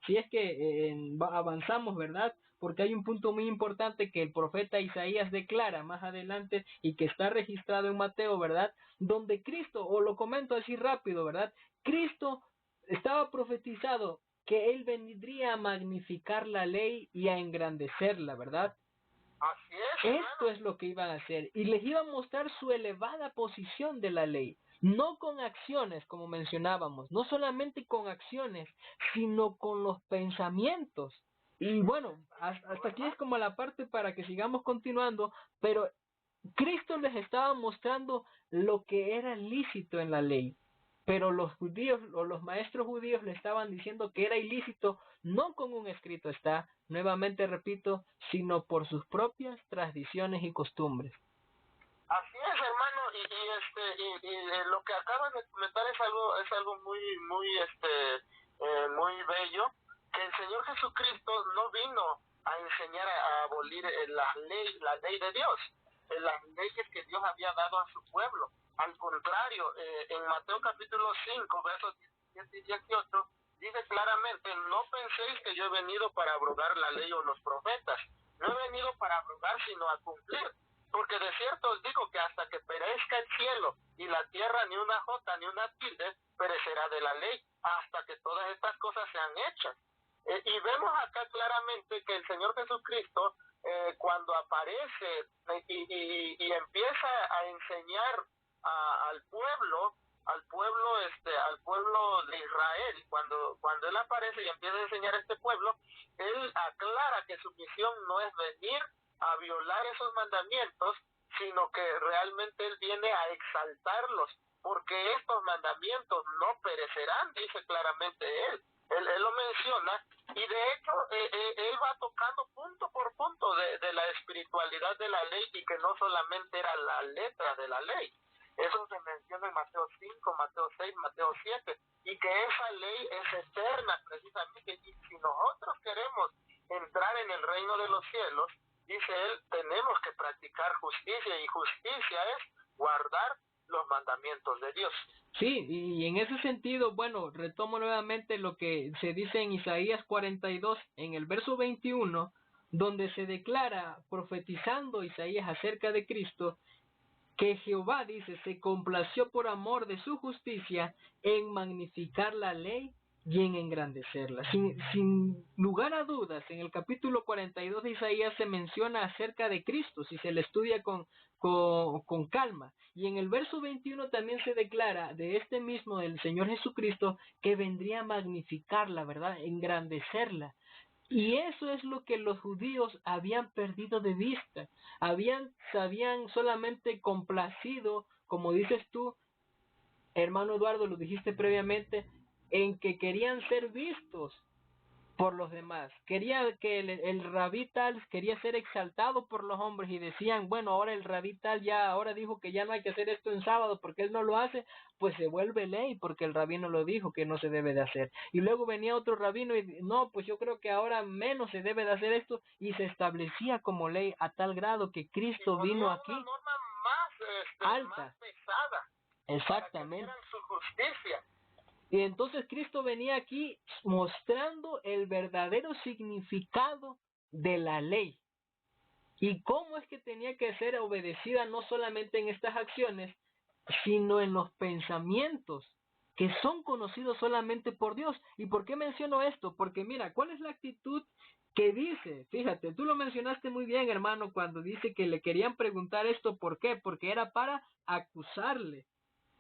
si es que avanzamos, ¿verdad? Porque hay un punto muy importante que el profeta Isaías declara más adelante y que está registrado en Mateo, ¿verdad? Donde Cristo, o lo comento así rápido, ¿verdad? Cristo estaba profetizado que él vendría a magnificar la ley y a engrandecerla, ¿verdad? Así es, Esto es lo que iban a hacer y les iba a mostrar su elevada posición de la ley, no con acciones, como mencionábamos, no solamente con acciones, sino con los pensamientos. Y bueno, hasta aquí es como la parte para que sigamos continuando, pero Cristo les estaba mostrando lo que era lícito en la ley, pero los judíos o los maestros judíos le estaban diciendo que era ilícito, no con un escrito está, nuevamente repito, sino por sus propias tradiciones y costumbres. Así es, hermano, y lo que acabas de comentar es algo muy bello, que el Señor Jesucristo no vino a enseñar a abolir la ley de Dios, las leyes que Dios había dado a su pueblo. Al contrario, en Mateo capítulo 5, versos 17 y 18, dice claramente: no penséis que yo he venido para abrogar la ley o los profetas, no he venido para abrogar sino a cumplir. Porque de cierto os digo que hasta que perezca el cielo y la tierra, ni una jota ni una tilde perecerá de la ley, hasta que todas estas cosas sean hechas. Y vemos acá claramente que el Señor Jesucristo, cuando aparece y empieza a enseñar al pueblo, al pueblo de Israel, cuando él aparece y empieza a enseñar a este pueblo, él aclara que su misión no es venir a violar esos mandamientos, sino que realmente él viene a exaltarlos, porque estos mandamientos no perecerán, dice claramente él lo menciona, y de hecho él va tocando punto por punto de la espiritualidad de la ley, y que no solamente era la letra de la ley. Eso se menciona en Mateo 5, Mateo 6, Mateo 7, y que esa ley es eterna precisamente, y si nosotros queremos entrar en el reino de los cielos, dice él, tenemos que practicar justicia, y justicia es guardar los mandamientos de Dios. Sí, y en ese sentido, bueno, retomo nuevamente lo que se dice en Isaías 42, en el verso 21, donde se declara, profetizando Isaías acerca de Cristo, que Jehová, dice, se complació por amor de su justicia en magnificar la ley y en engrandecerla. Sin lugar a dudas, en el capítulo 42 de Isaías se menciona acerca de Cristo, si se le estudia con calma. Y en el verso 21 también se declara de este mismo, del Señor Jesucristo, que vendría a magnificarla, ¿verdad? Engrandecerla. Y eso es lo que los judíos habían perdido de vista. Se habían solamente complacido, como dices tú, hermano Eduardo, lo dijiste previamente, en que querían ser vistos por los demás. Quería que el rabí tal quería ser exaltado por los hombres y decían, bueno, ahora el rabí tal ya ahora dijo que ya no hay que hacer esto en sábado porque él no lo hace, pues se vuelve ley porque el rabino lo dijo que no se debe de hacer. Y luego venía otro rabino y no, pues yo creo que ahora menos se debe de hacer esto, y se establecía como ley a tal grado que Cristo vino aquí una norma más, alta. más pesada. Exactamente. Para que su justicia. Y entonces Cristo venía aquí mostrando el verdadero significado de la ley y cómo es que tenía que ser obedecida no solamente en estas acciones, sino en los pensamientos que son conocidos solamente por Dios. ¿Y por qué menciono esto? Porque mira, ¿cuál es la actitud que dice? Fíjate, tú lo mencionaste muy bien, hermano, cuando dice que le querían preguntar esto, ¿por qué? Porque era para acusarle.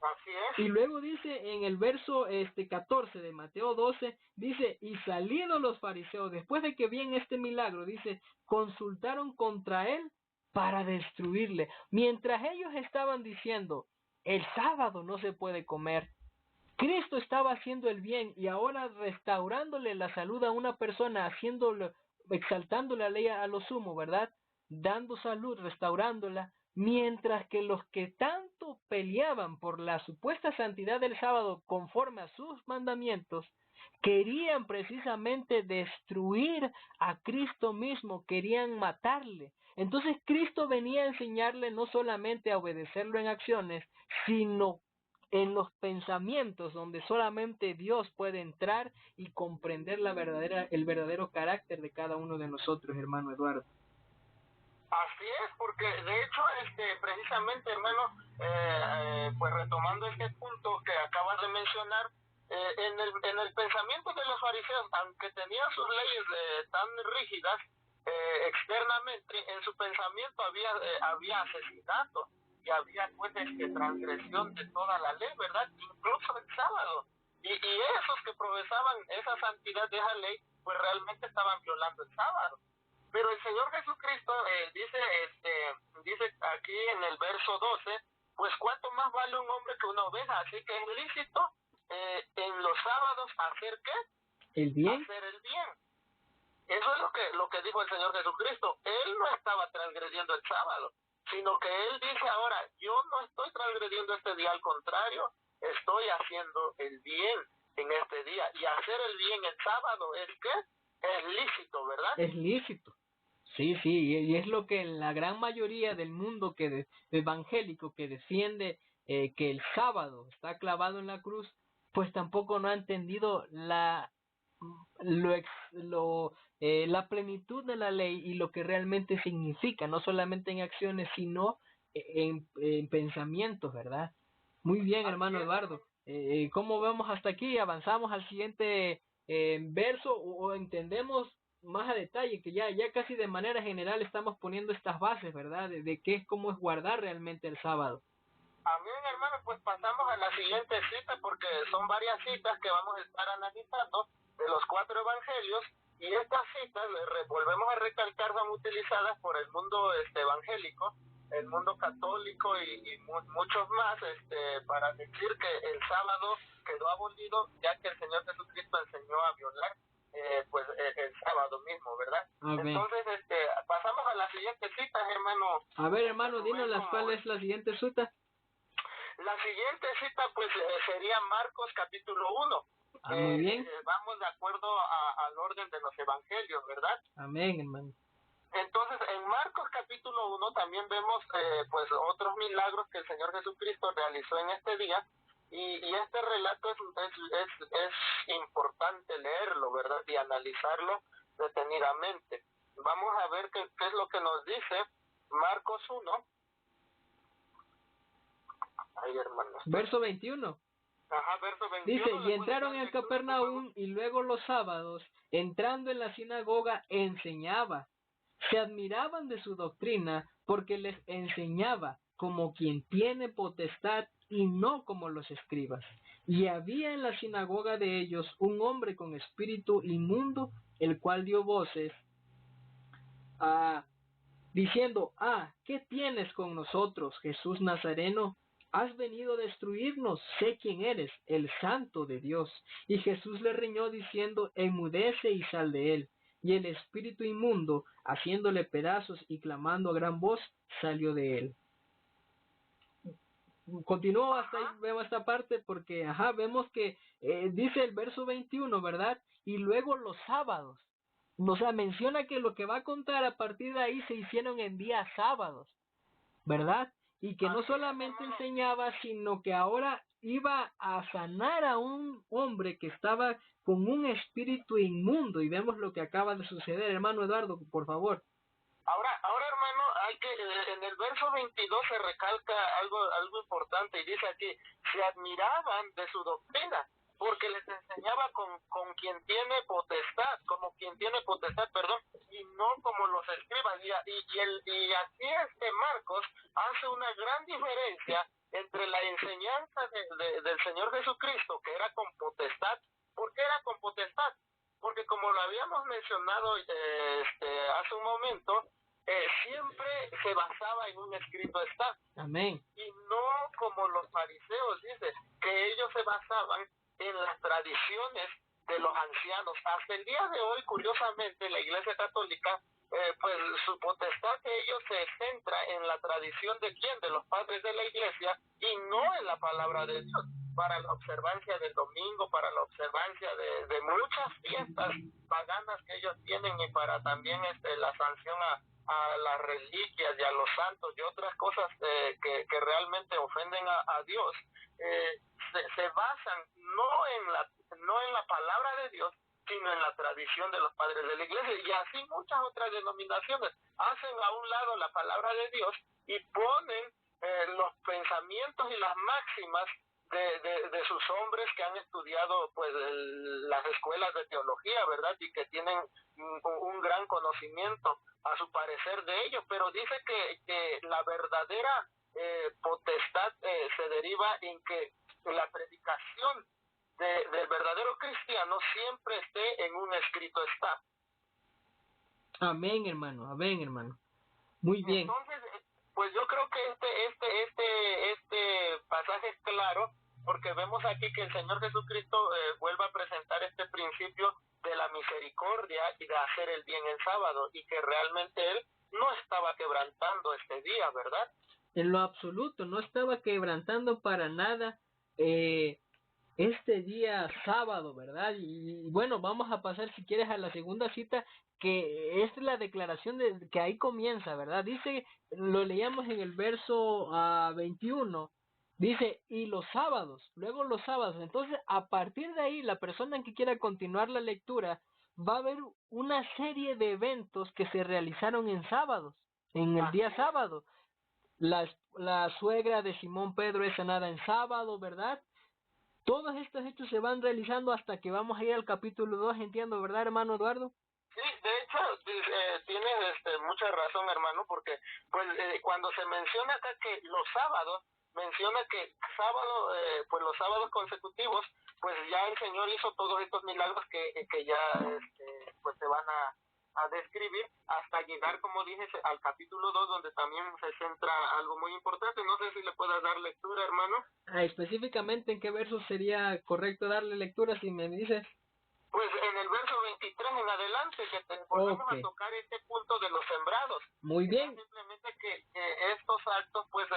Así es. Y luego dice en el verso 14 de Mateo 12, dice, y salidos los fariseos, después de que vieron este milagro, dice, consultaron contra él para destruirle. Mientras ellos estaban diciendo, el sábado no se puede comer, Cristo estaba haciendo el bien y ahora restaurándole la salud a una persona, haciéndolo, exaltando la ley a lo sumo, ¿verdad? Dando salud, restaurándola, mientras que los que tanto peleaban por la supuesta santidad del sábado conforme a sus mandamientos, querían precisamente destruir a Cristo mismo, querían matarle. Entonces Cristo venía a enseñarle no solamente a obedecerlo en acciones, sino en los pensamientos donde solamente Dios puede entrar y comprender el verdadero carácter de cada uno de nosotros, hermano Eduardo. Así es, porque de hecho, precisamente, hermano, pues retomando este punto que acabas de mencionar, en el pensamiento de los fariseos, aunque tenían sus leyes tan rígidas externamente, en su pensamiento había asesinato y había pues transgresión de toda la ley, ¿verdad? Incluso el sábado. Y esos que profesaban esa santidad de esa ley, pues realmente estaban violando el sábado. Pero el Señor Jesucristo dice aquí en el verso 12, pues cuánto más vale un hombre que una oveja, así que es lícito en los sábados hacer ¿qué? ¿El bien? Hacer el bien. Eso es lo que dijo el Señor Jesucristo. Él no estaba transgrediendo el sábado, sino que Él dice ahora, yo no estoy transgrediendo este día, al contrario, estoy haciendo el bien en este día. Y hacer el bien el sábado es ¿qué? Es lícito, ¿verdad? Es lícito. Sí, y es lo que la gran mayoría del mundo evangélico que defiende que el sábado está clavado en la cruz, pues tampoco no ha entendido la plenitud de la ley y lo que realmente significa, no solamente en acciones, sino en pensamientos, ¿verdad? Muy bien, hermano Eduardo. ¿Cómo vamos hasta aquí? ¿Avanzamos al siguiente verso o entendemos más a detalle, que ya casi de manera general estamos poniendo estas bases, ¿verdad? De qué es, cómo es guardar realmente el sábado? Amén, hermano, pues pasamos a la siguiente cita, porque son varias citas que vamos a estar analizando de los 4 evangelios, y estas citas, volvemos a recalcar, son utilizadas por el mundo evangélico, el mundo católico y muchos más, para decir que el sábado quedó abolido, ya que el Señor Jesucristo enseñó a violar el sábado mismo, ¿verdad? Amén. Entonces, pasamos a la siguiente cita, hermano. A ver, hermano, dinos cuál es la siguiente cita. La siguiente cita pues sería Marcos capítulo 1. Muy bien. Vamos de acuerdo al orden de los evangelios, ¿verdad? Amén, hermano. Entonces, en Marcos capítulo 1 también vemos pues otros milagros que el Señor Jesucristo realizó en este día, y este relato es importante leerlo, ¿verdad? Y analizarlo detenidamente. Vamos a ver qué es lo que nos dice Marcos 1. Ay, hermanos. Verso 21. Ajá, verso 21. Dice, y entraron en Capernaum, y luego los sábados, entrando en la sinagoga, enseñaba. Se admiraban de su doctrina, porque les enseñaba como quien tiene potestad y no como los escribas. Y había en la sinagoga de ellos un hombre con espíritu inmundo, el cual dio voces diciendo, ¿qué tienes con nosotros, Jesús Nazareno? Has venido a destruirnos, sé quién eres, el Santo de Dios. Y Jesús le riñó diciendo, enmudece y sal de él. Y el espíritu inmundo, haciéndole pedazos y clamando a gran voz, salió de él. Continúo hasta ahí, vemos esta parte, porque vemos que dice el verso 21, ¿verdad? Y luego los sábados. O sea, menciona que lo que va a contar a partir de ahí se hicieron en días sábados, ¿verdad? Y que no solamente enseñaba, sino que ahora iba a sanar a un hombre que estaba con un espíritu inmundo. Y vemos lo que acaba de suceder. Hermano Eduardo, por favor. Ahora, hermano, hay que en el verso 22 se recalca algo importante, y dice aquí, se admiraban de su doctrina, porque les enseñaba con quien tiene potestad, y no como los escribas. Y aquí Marcos hace una gran diferencia entre la enseñanza del Señor Jesucristo, que era con potestad. ¿Por qué era con potestad? Porque como lo habíamos mencionado hace un momento, siempre se basaba en un escrito está. Amén. Y no como los fariseos, dice, que ellos se basaban en las tradiciones de los ancianos. Hasta el día de hoy, curiosamente, la Iglesia Católica, pues su potestad de ellos se centra en la tradición de quién, de los padres de la Iglesia, y no en la palabra de Dios, para la observancia del domingo, para la observancia de muchas fiestas paganas que ellos tienen, y para también la sanción a las reliquias y a los santos y otras cosas que realmente ofenden a Dios. Se basan no en la palabra de Dios, sino en la tradición de los padres de la Iglesia. Y así muchas otras denominaciones hacen a un lado la palabra de Dios y ponen los pensamientos y las máximas de sus hombres que han estudiado pues las escuelas de teología, ¿verdad? Y que tienen un gran conocimiento a su parecer de ello, pero dice que la verdadera potestad se deriva en que la predicación del verdadero cristiano siempre esté en un escrito está. Amén, hermano, amén, hermano. Muy bien. Entonces, pues yo creo que este pasaje es claro, porque vemos aquí que el Señor Jesucristo vuelve a presentar este principio de la misericordia y de hacer el bien en sábado, y que realmente Él no estaba quebrantando este día, ¿verdad? En lo absoluto, no estaba quebrantando para nada este día sábado, ¿verdad? Y bueno, vamos a pasar si quieres a la segunda cita, que es la declaración que ahí comienza, ¿verdad? Dice, lo leíamos en el verso 21, dice, y los sábados, luego los sábados. Entonces, a partir de ahí, la persona que quiera continuar la lectura va a ver una serie de eventos que se realizaron en sábados, en el día sábado. La suegra de Simón Pedro es sanada en sábado, ¿verdad? Todos estos hechos se van realizando hasta que vamos a ir al capítulo 2, entiendo, ¿verdad, hermano Eduardo? Sí, de hecho, tienes mucha razón, hermano, porque pues cuando se menciona acá que los sábados, menciona que sábado, pues los sábados consecutivos, pues ya el Señor hizo todos estos milagros que ya pues se van a describir hasta llegar, como dije, al capítulo 2, donde también se centra algo muy importante. No sé si le puedas dar lectura, hermano. Específicamente, ¿en qué verso sería correcto darle lectura si me dices? Pues en el verso 23 en adelante, que volvemos a tocar este punto de los sembrados. Muy bien. Simplemente que estos actos pues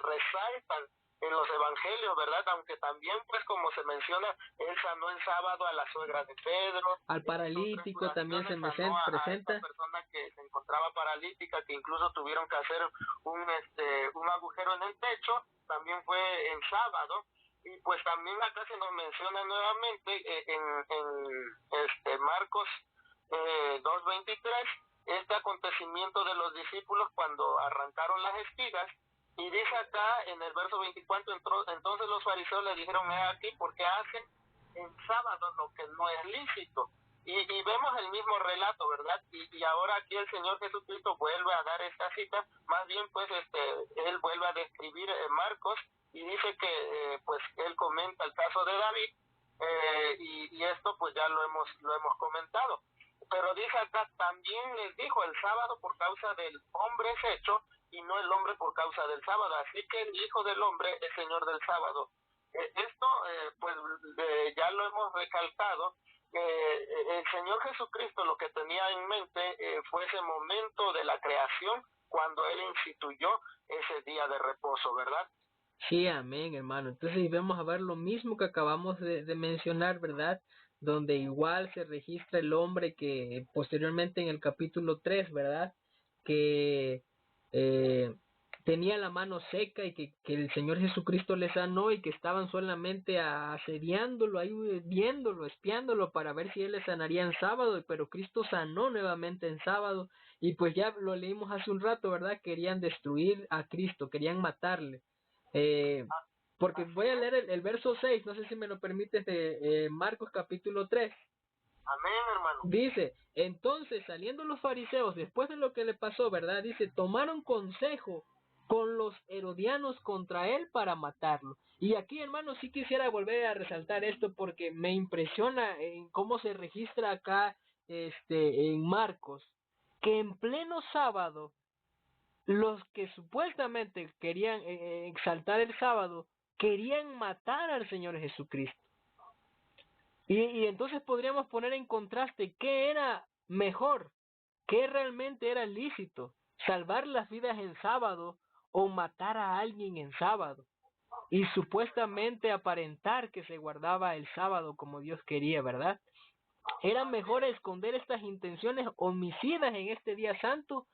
resaltan en los evangelios, ¿verdad? Aunque también pues como se menciona, él sanó en sábado a la suegra de Pedro. Al paralítico también se me presenta. A esta persona que se encontraba paralítica, que incluso tuvieron que hacer un agujero en el techo, también fue en sábado. Y pues también acá se nos menciona nuevamente en Marcos 2:23 este acontecimiento de los discípulos cuando arrancaron las espigas, y dice acá en el verso 24, entonces los fariseos le dijeron, aquí, porque hacen en sábado lo que no es lícito. Y vemos el mismo relato, ¿verdad? Y ahora aquí el Señor Jesucristo vuelve a dar esta cita, más bien pues él vuelve a describir Marcos, y dice que pues él comenta el caso de David, y esto pues ya lo hemos comentado, pero dice acá, también les dijo, el sábado por causa del hombre es hecho y no el hombre por causa del sábado, así que el Hijo del Hombre es Señor del sábado. Esto pues ya lo hemos recalcado. El Señor Jesucristo lo que tenía en mente fue ese momento de la creación cuando Él instituyó ese día de reposo, ¿verdad? Sí, amén, hermano. Entonces vamos a ver lo mismo que acabamos de mencionar, ¿verdad? Donde igual se registra el hombre que posteriormente en el capítulo 3, ¿verdad? Que tenía la mano seca y que el Señor Jesucristo le sanó y que estaban solamente asediándolo, ahí viéndolo, espiándolo para ver si él le sanaría en sábado, pero Cristo sanó nuevamente en sábado y pues ya lo leímos hace un rato, ¿verdad? Querían destruir a Cristo, querían matarle. Porque voy a leer el verso 6, no sé si me lo permites, de Marcos capítulo 3. Amén, hermano. Dice, entonces saliendo los fariseos, después de lo que le pasó, ¿verdad? Dice, tomaron consejo con los herodianos contra él para matarlo. Y aquí, hermano, sí quisiera volver a resaltar esto porque me impresiona en cómo se registra acá en Marcos, que en pleno sábado los que supuestamente querían exaltar el sábado, querían matar al Señor Jesucristo. Y entonces podríamos poner en contraste qué era mejor, qué realmente era lícito, salvar las vidas en sábado o matar a alguien en sábado. Y supuestamente aparentar que se guardaba el sábado como Dios quería, ¿verdad? ¿Era mejor esconder estas intenciones homicidas en este día santo?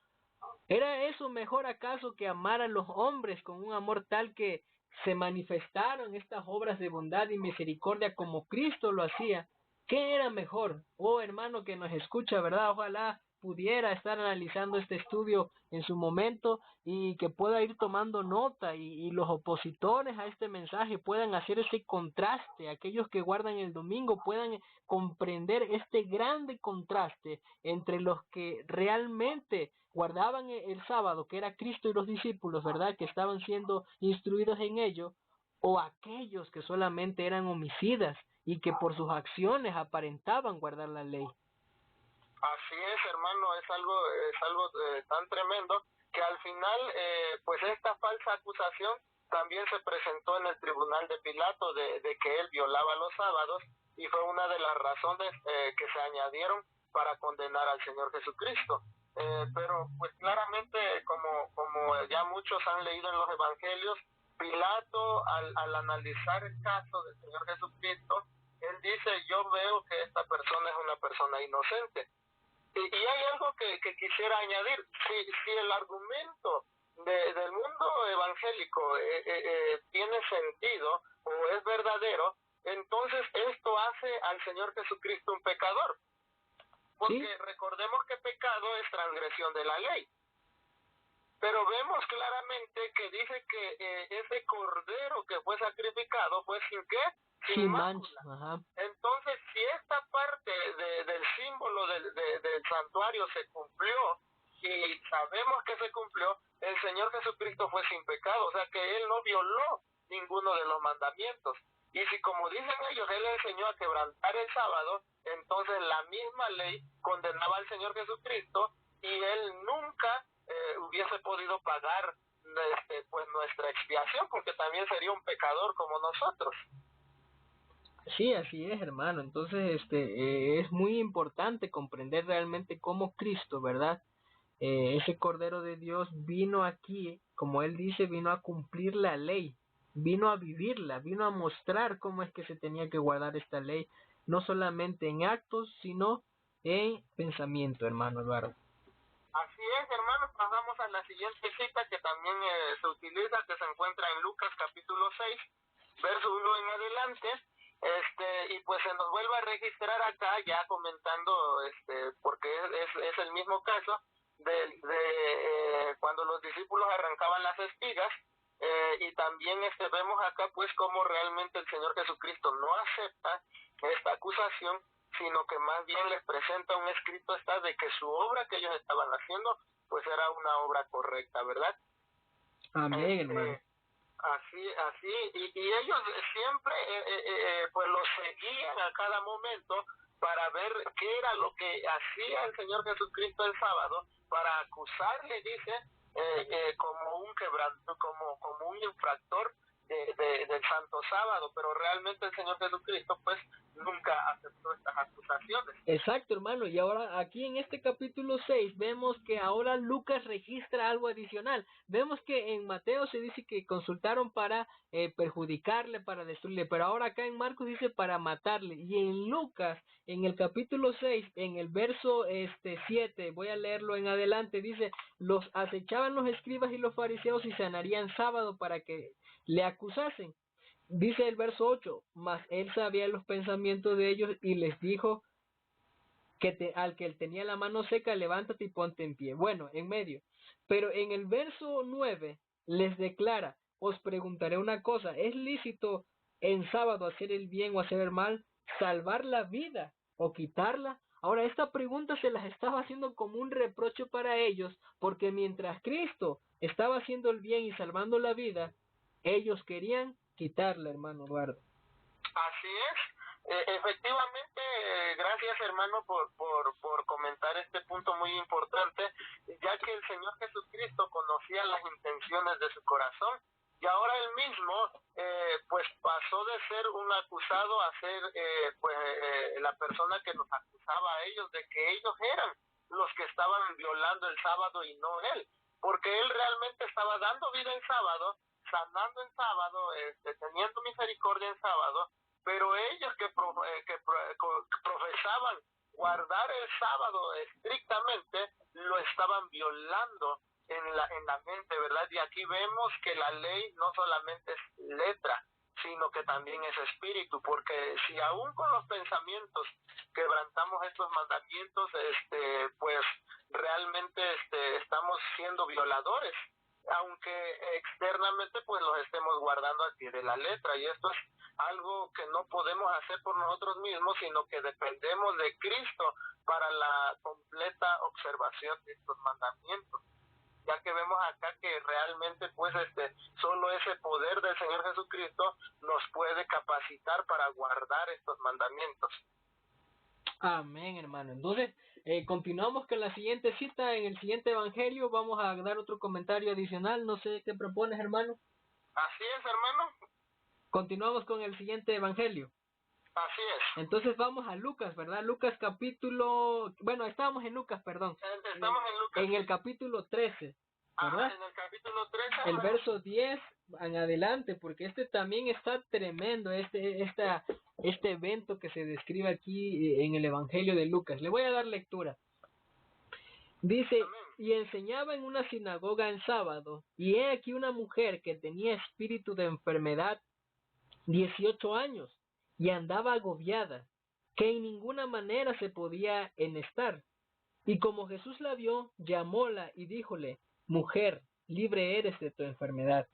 ¿Era eso mejor acaso que amar a los hombres con un amor tal que se manifestaron estas obras de bondad y misericordia como Cristo lo hacía? ¿Qué era mejor? Oh hermano que nos escucha, ¿verdad? Ojalá pudiera estar analizando este estudio en su momento y que pueda ir tomando nota y los opositores a este mensaje puedan hacer ese contraste, aquellos que guardan el domingo puedan comprender este grande contraste entre los que realmente guardaban el sábado, que era Cristo y los discípulos, ¿verdad? Que estaban siendo instruidos en ello, o aquellos que solamente eran homicidas y que por sus acciones aparentaban guardar la ley. Así es, hermano, es algo tan tremendo que al final, pues esta falsa acusación también se presentó en el tribunal de Pilato de que él violaba los sábados y fue una de las razones que se añadieron para condenar al Señor Jesucristo. Pero pues claramente, como ya muchos han leído en los evangelios, Pilato al analizar el caso del Señor Jesucristo, él dice, yo veo que esta persona es una persona inocente. Y hay algo que quisiera añadir. Si el argumento del mundo evangélico tiene sentido o es verdadero, entonces esto hace al Señor Jesucristo un pecador. Porque ¿Sí? recordemos que pecado es transgresión de la ley. Pero vemos claramente que dice que ese cordero que fue sacrificado fue sin qué, sin mancha. mácula. Entonces, si esta parte del símbolo del santuario se cumplió y sabemos que se cumplió, el Señor Jesucristo fue sin pecado, o sea que Él no violó ninguno de los mandamientos. Y si, como dicen ellos, Él enseñó a quebrantar el sábado, entonces la misma ley condenaba al Señor Jesucristo y Él nunca hubiese podido pagar pues nuestra expiación, porque también sería un pecador como nosotros. Sí, así es, hermano. Entonces, es muy importante comprender realmente cómo Cristo, ¿verdad? Ese Cordero de Dios vino aquí, como él dice, vino a cumplir la ley, vino a vivirla, vino a mostrar cómo es que se tenía que guardar esta ley, no solamente en actos, sino en pensamiento, hermano Eduardo. Así es, hermano, pasamos a la siguiente cita que también se utiliza, que se encuentra en Lucas capítulo 6, verso 1 en adelante, y pues se nos vuelve a registrar acá, ya comentando, porque es el mismo caso, de cuando los discípulos arrancaban las espigas, y también vemos acá pues cómo realmente el Señor Jesucristo no acepta esta acusación, sino que más bien les presenta un escrito de que su obra que ellos estaban haciendo pues era una obra correcta, ¿verdad? Amén, hermano. Así, y ellos siempre pues los seguían a cada momento para ver qué era lo que hacía el Señor Jesucristo el sábado, para acusarle, dice, como un quebranto, como un infractor del Santo Sábado, pero realmente el Señor Jesucristo pues nunca aceptó estas acusaciones. Exacto, hermano, y ahora aquí en este capítulo 6 vemos que ahora Lucas registra algo adicional. Vemos que en Mateo se dice que consultaron para perjudicarle, para destruirle, pero ahora acá en Marcos dice para matarle, y en Lucas, en el capítulo 6, en el verso 7, voy a leerlo en adelante, dice, los acechaban los escribas y los fariseos y sanarían sábado para que le acusasen. Dice el verso 8, mas él sabía los pensamientos de ellos y les dijo, al que él tenía la mano seca, levántate y ponte en pie. Bueno, en medio. Pero en el verso 9 les declara, os preguntaré una cosa, ¿es lícito en sábado hacer el bien o hacer el mal, salvar la vida o quitarla? Ahora, esta pregunta se las estaba haciendo como un reproche para ellos, porque mientras Cristo estaba haciendo el bien y salvando la vida, ellos querían quitarla, hermano Eduardo. Así es. Efectivamente, gracias hermano por comentar este punto muy importante, ya que el Señor Jesucristo conocía las intenciones de su corazón y ahora él mismo pues pasó de ser un acusado a ser la persona que nos acusaba a ellos de que ellos eran los que estaban violando el sábado y no él, porque él realmente estaba dando vida en sábado, sanando en sábado, teniendo misericordia en sábado, pero ellos que profesaban guardar el sábado estrictamente lo estaban violando en la mente, ¿verdad? Y aquí vemos que la ley no solamente es letra, sino que también es espíritu, porque si aún con los pensamientos quebrantamos estos mandamientos, pues estemos siendo violadores, aunque externamente pues los estemos guardando al pie de la letra, y esto es algo que no podemos hacer por nosotros mismos, sino que dependemos de Cristo para la completa observación de estos mandamientos, ya que vemos acá que realmente pues solo ese poder del Señor Jesucristo nos puede capacitar para guardar estos mandamientos. Amén, hermano. Entonces, continuamos con la siguiente cita en el siguiente evangelio. Vamos a dar otro comentario adicional. No sé qué propones, hermano. Así es, hermano. Continuamos con el siguiente evangelio. Así es. Entonces vamos a Lucas, ¿verdad? Lucas capítulo... Bueno, estábamos en Lucas, perdón. Estamos en Lucas. En el capítulo 13, ¿verdad? En el capítulo 13. El verso 10 en adelante, porque también está tremendo, este evento que se describe aquí en el evangelio de Lucas. Le voy a dar lectura. Dice, y enseñaba en una sinagoga en sábado, y he aquí una mujer que tenía espíritu de enfermedad 18 años, y andaba agobiada, que en ninguna manera se podía enhestar. Y como Jesús la vio, llamóla y díjole, mujer, libre eres de tu enfermedad.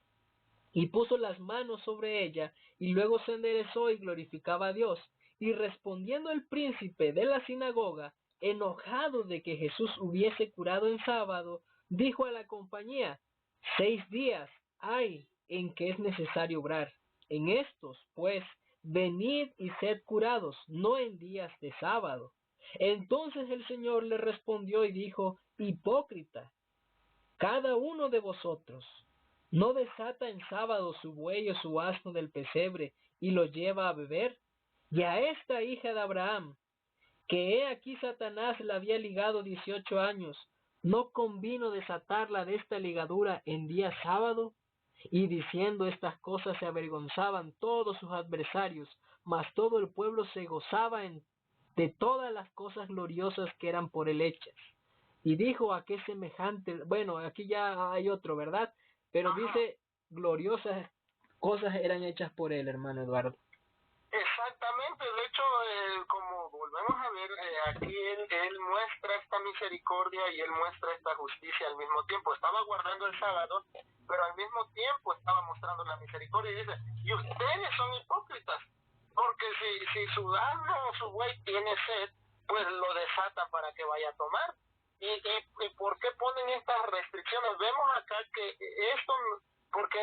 Y puso las manos sobre ella, y luego se enderezó y glorificaba a Dios. Y respondiendo el príncipe de la sinagoga, enojado de que Jesús hubiese curado en sábado, dijo a la compañía, 6 días hay en que es necesario obrar. En estos, pues, venid y sed curados, no en días de sábado. Entonces el Señor le respondió y dijo, hipócrita, cada uno de vosotros no desata en sábado su buey o su asno del pesebre y lo lleva a beber. Y a esta hija de Abraham, que he aquí Satanás la había ligado 18 años, ¿no convino desatarla de esta ligadura en día sábado? Y diciendo estas cosas se avergonzaban todos sus adversarios, mas todo el pueblo se gozaba de todas las cosas gloriosas que eran por él hechas. Y dijo a qué semejante, bueno, aquí ya hay otro, ¿verdad? Pero dice, gloriosas cosas eran hechas por él, hermano Eduardo. Exactamente, de hecho, como volvemos a ver, aquí él muestra esta misericordia y él muestra esta justicia al mismo tiempo. Estaba guardando el sábado, pero al mismo tiempo estaba mostrando la misericordia y dice, y ustedes son hipócritas, porque si su asno o su buey tiene sed, pues lo desatan para que vaya a tomar. ¿Y por qué ponen estas restricciones? Vemos acá que esto... Porque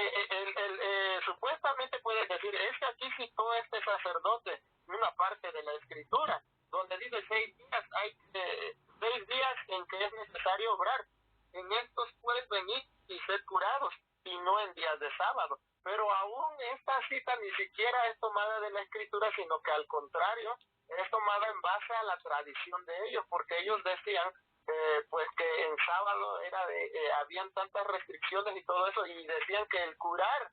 supuestamente puede decir, es que aquí citó este sacerdote una parte de la escritura, donde dice 6 días, hay 6 días en que es necesario obrar. En estos puedes venir y ser curados, y no en días de sábado. Pero aún esta cita ni siquiera es tomada de la escritura, sino que al contrario, es tomada en base a la tradición de ellos, porque ellos decían, pues que en sábado habían tantas restricciones y todo eso, y decían que el curar,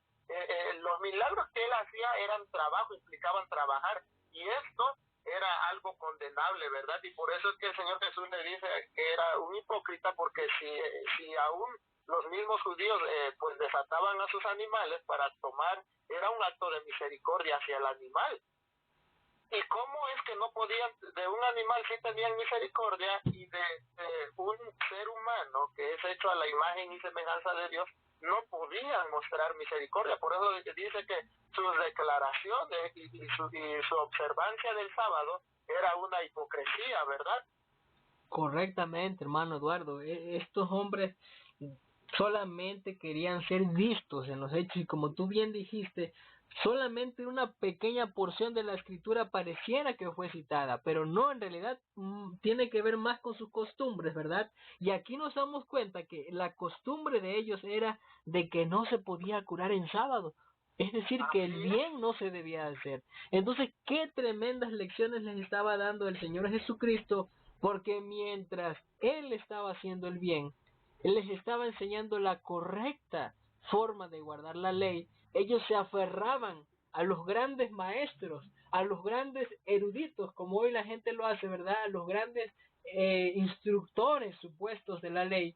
los milagros que él hacía eran trabajo, implicaban trabajar, y esto era algo condenable, ¿verdad? Y por eso es que el Señor Jesús le dice que era un hipócrita, porque si aún los mismos judíos pues desataban a sus animales para tomar, era un acto de misericordia hacia el animal. ¿Y cómo es que no podían, de un animal sí tenían misericordia, y de un ser humano que es hecho a la imagen y semejanza de Dios, no podían mostrar misericordia? Por eso dice que sus declaraciones y su observancia del sábado era una hipocresía, ¿verdad? Correctamente, hermano Eduardo. Estos hombres solamente querían ser vistos en los hechos, y como tú bien dijiste, solamente una pequeña porción de la escritura pareciera que fue citada, pero no, en realidad tiene que ver más con sus costumbres, ¿verdad? Y aquí nos damos cuenta que la costumbre de ellos era de que no se podía curar en sábado, es decir, que el bien no se debía hacer. Entonces, qué tremendas lecciones les estaba dando el Señor Jesucristo, porque mientras Él estaba haciendo el bien, Él les estaba enseñando la correcta forma de guardar la ley. Ellos se aferraban a los grandes maestros, a los grandes eruditos, como hoy la gente lo hace, ¿verdad? A los grandes instructores supuestos de la ley,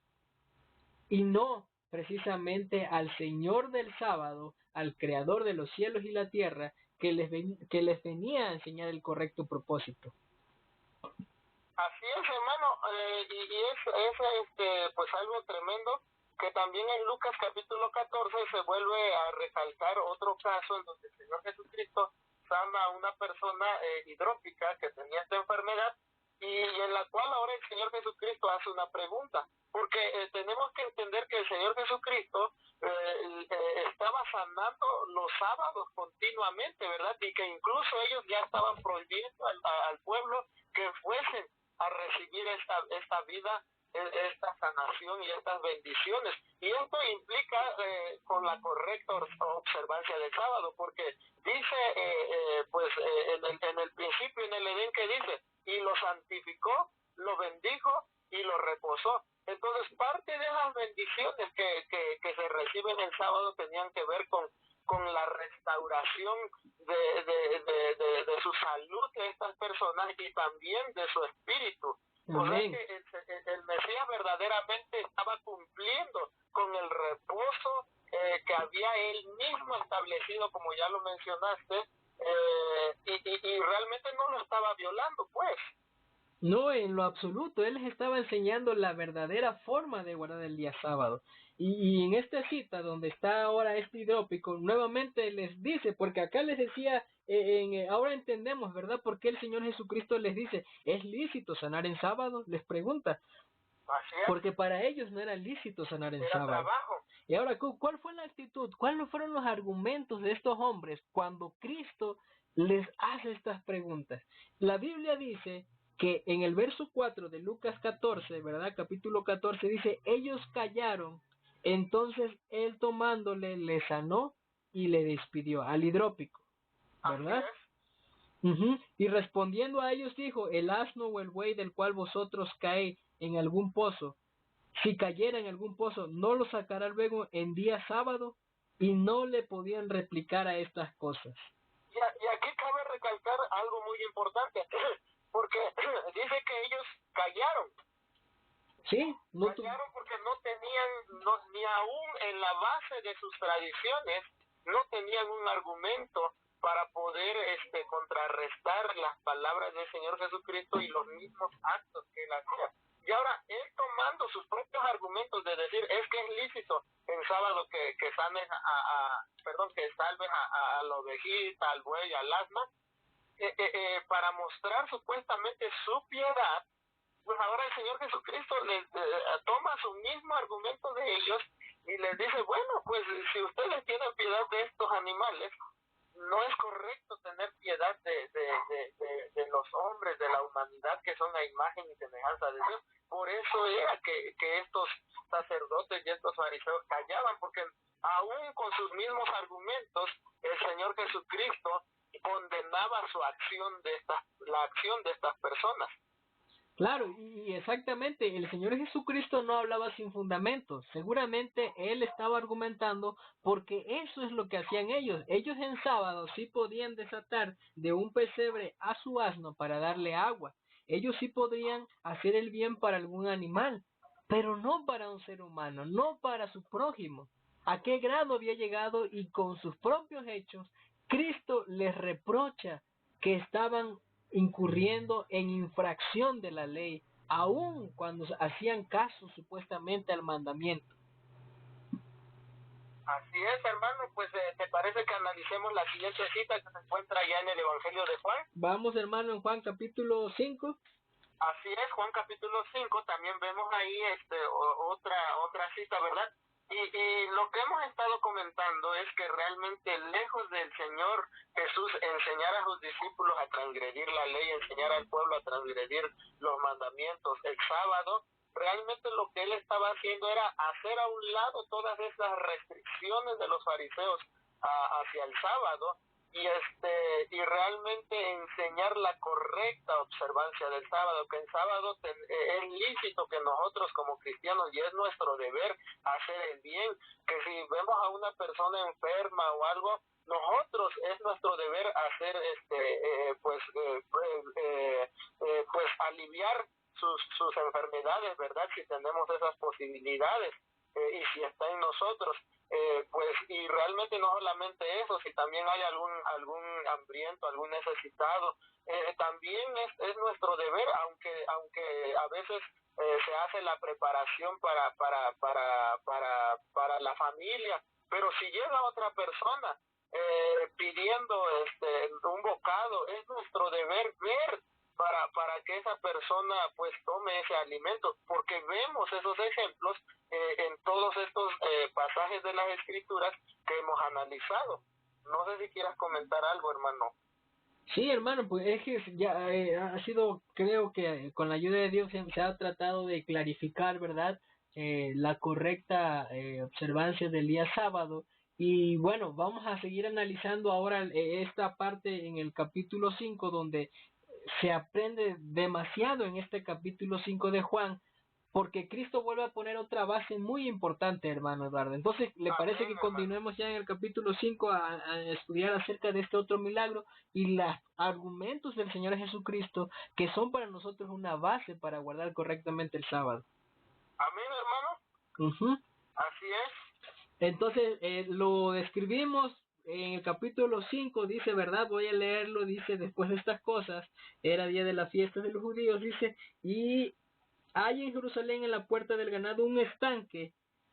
y no precisamente al Señor del sábado, al Creador de los cielos y la tierra, que les venía a enseñar el correcto propósito. Así es, hermano, y es pues algo tremendo, que también en Lucas capítulo 14 se vuelve a recalcar otro caso en donde el Señor Jesucristo sana a una persona hidrópica que tenía esta enfermedad, y en la cual ahora el Señor Jesucristo hace una pregunta, porque tenemos que entender que el Señor Jesucristo estaba sanando los sábados continuamente, ¿verdad? Y que incluso ellos ya estaban prohibiendo al pueblo que fuesen a recibir esta vida, esta sanación y estas bendiciones. Y esto implica con la correcta observancia del sábado, porque dice, en el principio, en el Edén, que dice, y lo santificó, lo bendijo y lo reposó. Entonces, parte de esas bendiciones que se reciben el sábado tenían que ver con la restauración de su salud de estas personas y también de su espíritu. O sea que el Mesías verdaderamente estaba cumpliendo con el reposo que había él mismo establecido, como ya lo mencionaste, y realmente no lo estaba violando, pues. No, en lo absoluto, él les estaba enseñando la verdadera forma de guardar el día sábado. Y en esta cita donde está ahora este hidrópico, nuevamente les dice, porque acá les decía, ahora entendemos, ¿verdad? ¿Por qué el Señor Jesucristo les dice, ¿es lícito sanar en sábado? Les pregunta. Porque para ellos no era lícito sanar en sábado. Trabajo. Y ahora, ¿cuál fue la actitud? ¿Cuáles fueron los argumentos de estos hombres cuando Cristo les hace estas preguntas? La Biblia dice que en el verso 4 de Lucas 14, ¿verdad? Capítulo 14 dice, ellos callaron, entonces él tomándole le sanó y le despidió al hidrópico, ¿verdad? Y respondiendo a ellos dijo, el asno o el buey del cual vosotros cae en algún pozo, si cayera en algún pozo, no lo sacará luego en día sábado, y no le podían replicar a estas cosas. Y aquí cabe recalcar algo muy importante, porque dice que ellos callaron. Sí, callaron porque no tenían, ni aún en la base de sus tradiciones, no tenían un argumento para poder contrarrestar las palabras del Señor Jesucristo y los mismos actos que él hacía. Y ahora, él tomando sus propios argumentos de decir, es que es lícito en sábado que sanes que salves a la ovejita, al buey, al asna, para mostrar supuestamente su piedad, pues ahora el Señor Jesucristo toma su mismo argumento de ellos y les dice, bueno, pues si ustedes tienen piedad de estos animales, no es correcto tener piedad de los hombres, de la humanidad, que son a imagen y semejanza de Dios. Por eso era que estos sacerdotes y estos fariseos callaban, porque aún con sus mismos argumentos, el Señor Jesucristo condenaba su acción la acción de estas personas. Claro, y exactamente, el Señor Jesucristo no hablaba sin fundamentos. Seguramente Él estaba argumentando porque eso es lo que hacían ellos. Ellos en sábado sí podían desatar de un pesebre a su asno para darle agua. Ellos sí podrían hacer el bien para algún animal, pero no para un ser humano, no para su prójimo. ¿A qué grado había llegado? Y con sus propios hechos, Cristo les reprocha que estaban incurriendo en infracción de la ley, aun cuando hacían caso supuestamente al mandamiento. Así es, hermano, pues ¿te parece que analicemos la siguiente cita que se encuentra ya en el Evangelio de Juan? Vamos, hermano, en Juan capítulo 5. Así es, Juan capítulo 5, también vemos ahí otra cita, ¿verdad? Y lo que hemos estado comentando es que realmente lejos del Señor Jesús enseñar a sus discípulos a transgredir la ley, enseñar al pueblo a transgredir los mandamientos el sábado, realmente lo que él estaba haciendo era hacer a un lado todas esas restricciones de los fariseos hacia el sábado, y realmente enseñar la correcta observancia del sábado, que el sábado es lícito que nosotros como cristianos, y es nuestro deber hacer el bien, que si vemos a una persona enferma o algo, nosotros es nuestro deber hacer pues aliviar sus enfermedades, ¿verdad? Si tenemos esas posibilidades, y si está en nosotros. pues, y realmente no solamente eso, si también hay algún hambriento, algún necesitado, también es nuestro deber, aunque a veces se hace la preparación para la familia, pero si llega otra persona pidiendo un bocado, es nuestro deber ver para que esa persona pues tome ese alimento, porque vemos esos ejemplos en todos estos pasajes de las escrituras que hemos analizado. No sé si quieras comentar algo, hermano. Sí, hermano, pues es que ya ha sido, creo que con la ayuda de Dios se ha tratado de clarificar, ¿verdad? La correcta observancia del día sábado. Y bueno, vamos a seguir analizando ahora esta parte en el capítulo 5 donde se aprende demasiado en este capítulo 5 de Juan, porque Cristo vuelve a poner otra base muy importante, hermano Eduardo. Entonces, ¿le parece que continuemos ya en el capítulo 5 a estudiar acerca de este otro milagro y los argumentos del Señor Jesucristo que son para nosotros una base para guardar correctamente el sábado? Amén, hermano. Así es. Entonces, lo describimos en el capítulo 5, dice, ¿verdad? Voy a leerlo, dice, después de estas cosas, era día de la fiesta de los judíos, dice, y hay en Jerusalén en la puerta del ganado un estanque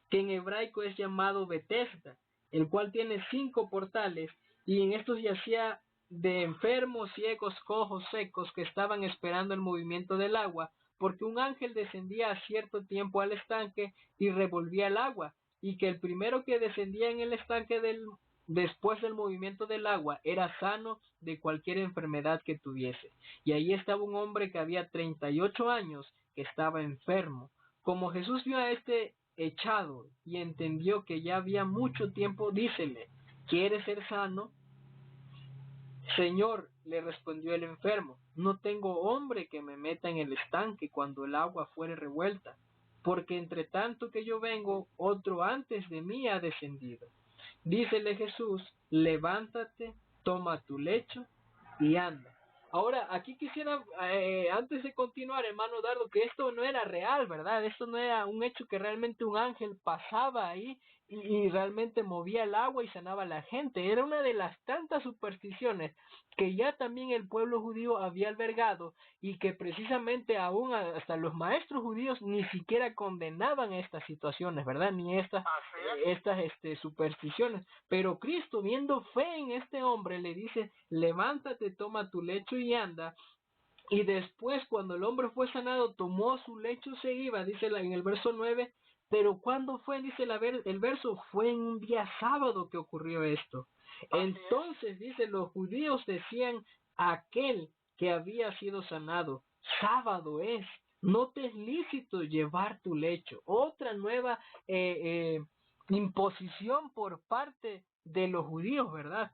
que en hebraico es llamado Betesda, el cual tiene 5 portales, y en estos yacía de enfermos, ciegos, cojos, secos, que estaban esperando el movimiento del agua, porque un ángel descendía a cierto tiempo al estanque y revolvía el agua, y que el primero que descendía en el estanque después del movimiento del agua era sano de cualquier enfermedad que tuviese. Y ahí estaba un hombre que había 38 años, que estaba enfermo. Como Jesús vio a este echado y entendió que ya había mucho tiempo, dícele, ¿quieres ser sano? Señor, le respondió el enfermo, no tengo hombre que me meta en el estanque cuando el agua fuere revuelta, porque entre tanto que yo vengo, otro antes de mí ha descendido. Dícele Jesús, levántate, toma tu lecho y anda. Ahora, aquí quisiera, antes de continuar, hermano Dardo, que esto no era real, ¿verdad? Esto no era un hecho que realmente un ángel pasaba ahí y realmente movía el agua y sanaba a la gente. Era una de las tantas supersticiones que ya también el pueblo judío había albergado y que precisamente aún hasta los maestros judíos ni siquiera condenaban estas situaciones, ¿verdad? Ni estas supersticiones. Pero Cristo, viendo fe en este hombre, le dice, levántate, toma tu lecho y anda. Y después, cuando el hombre fue sanado, tomó su lecho y se iba, dice en el verso 9. Pero ¿cuándo fue? Dice el verso, fue en un día sábado que ocurrió esto. Entonces, dice, los judíos decían, aquel que había sido sanado, sábado es, no te es lícito llevar tu lecho. Otra nueva imposición por parte de los judíos, ¿verdad?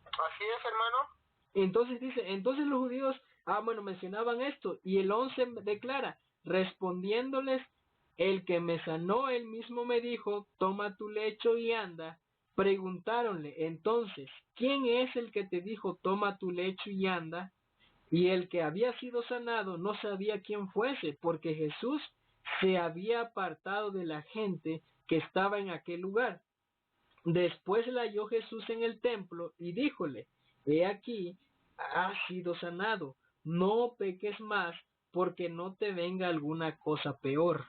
Así es, hermano. Entonces dice, entonces los judíos, mencionaban esto, y el 11 declara, respondiéndoles, el que me sanó él mismo me dijo, toma tu lecho y anda. Preguntáronle, entonces, ¿quién es el que te dijo, toma tu lecho y anda? Y el que había sido sanado no sabía quién fuese, porque Jesús se había apartado de la gente que estaba en aquel lugar. Después la halló Jesús en el templo y díjole, he aquí, has sido sanado, no peques más, porque no te venga alguna cosa peor.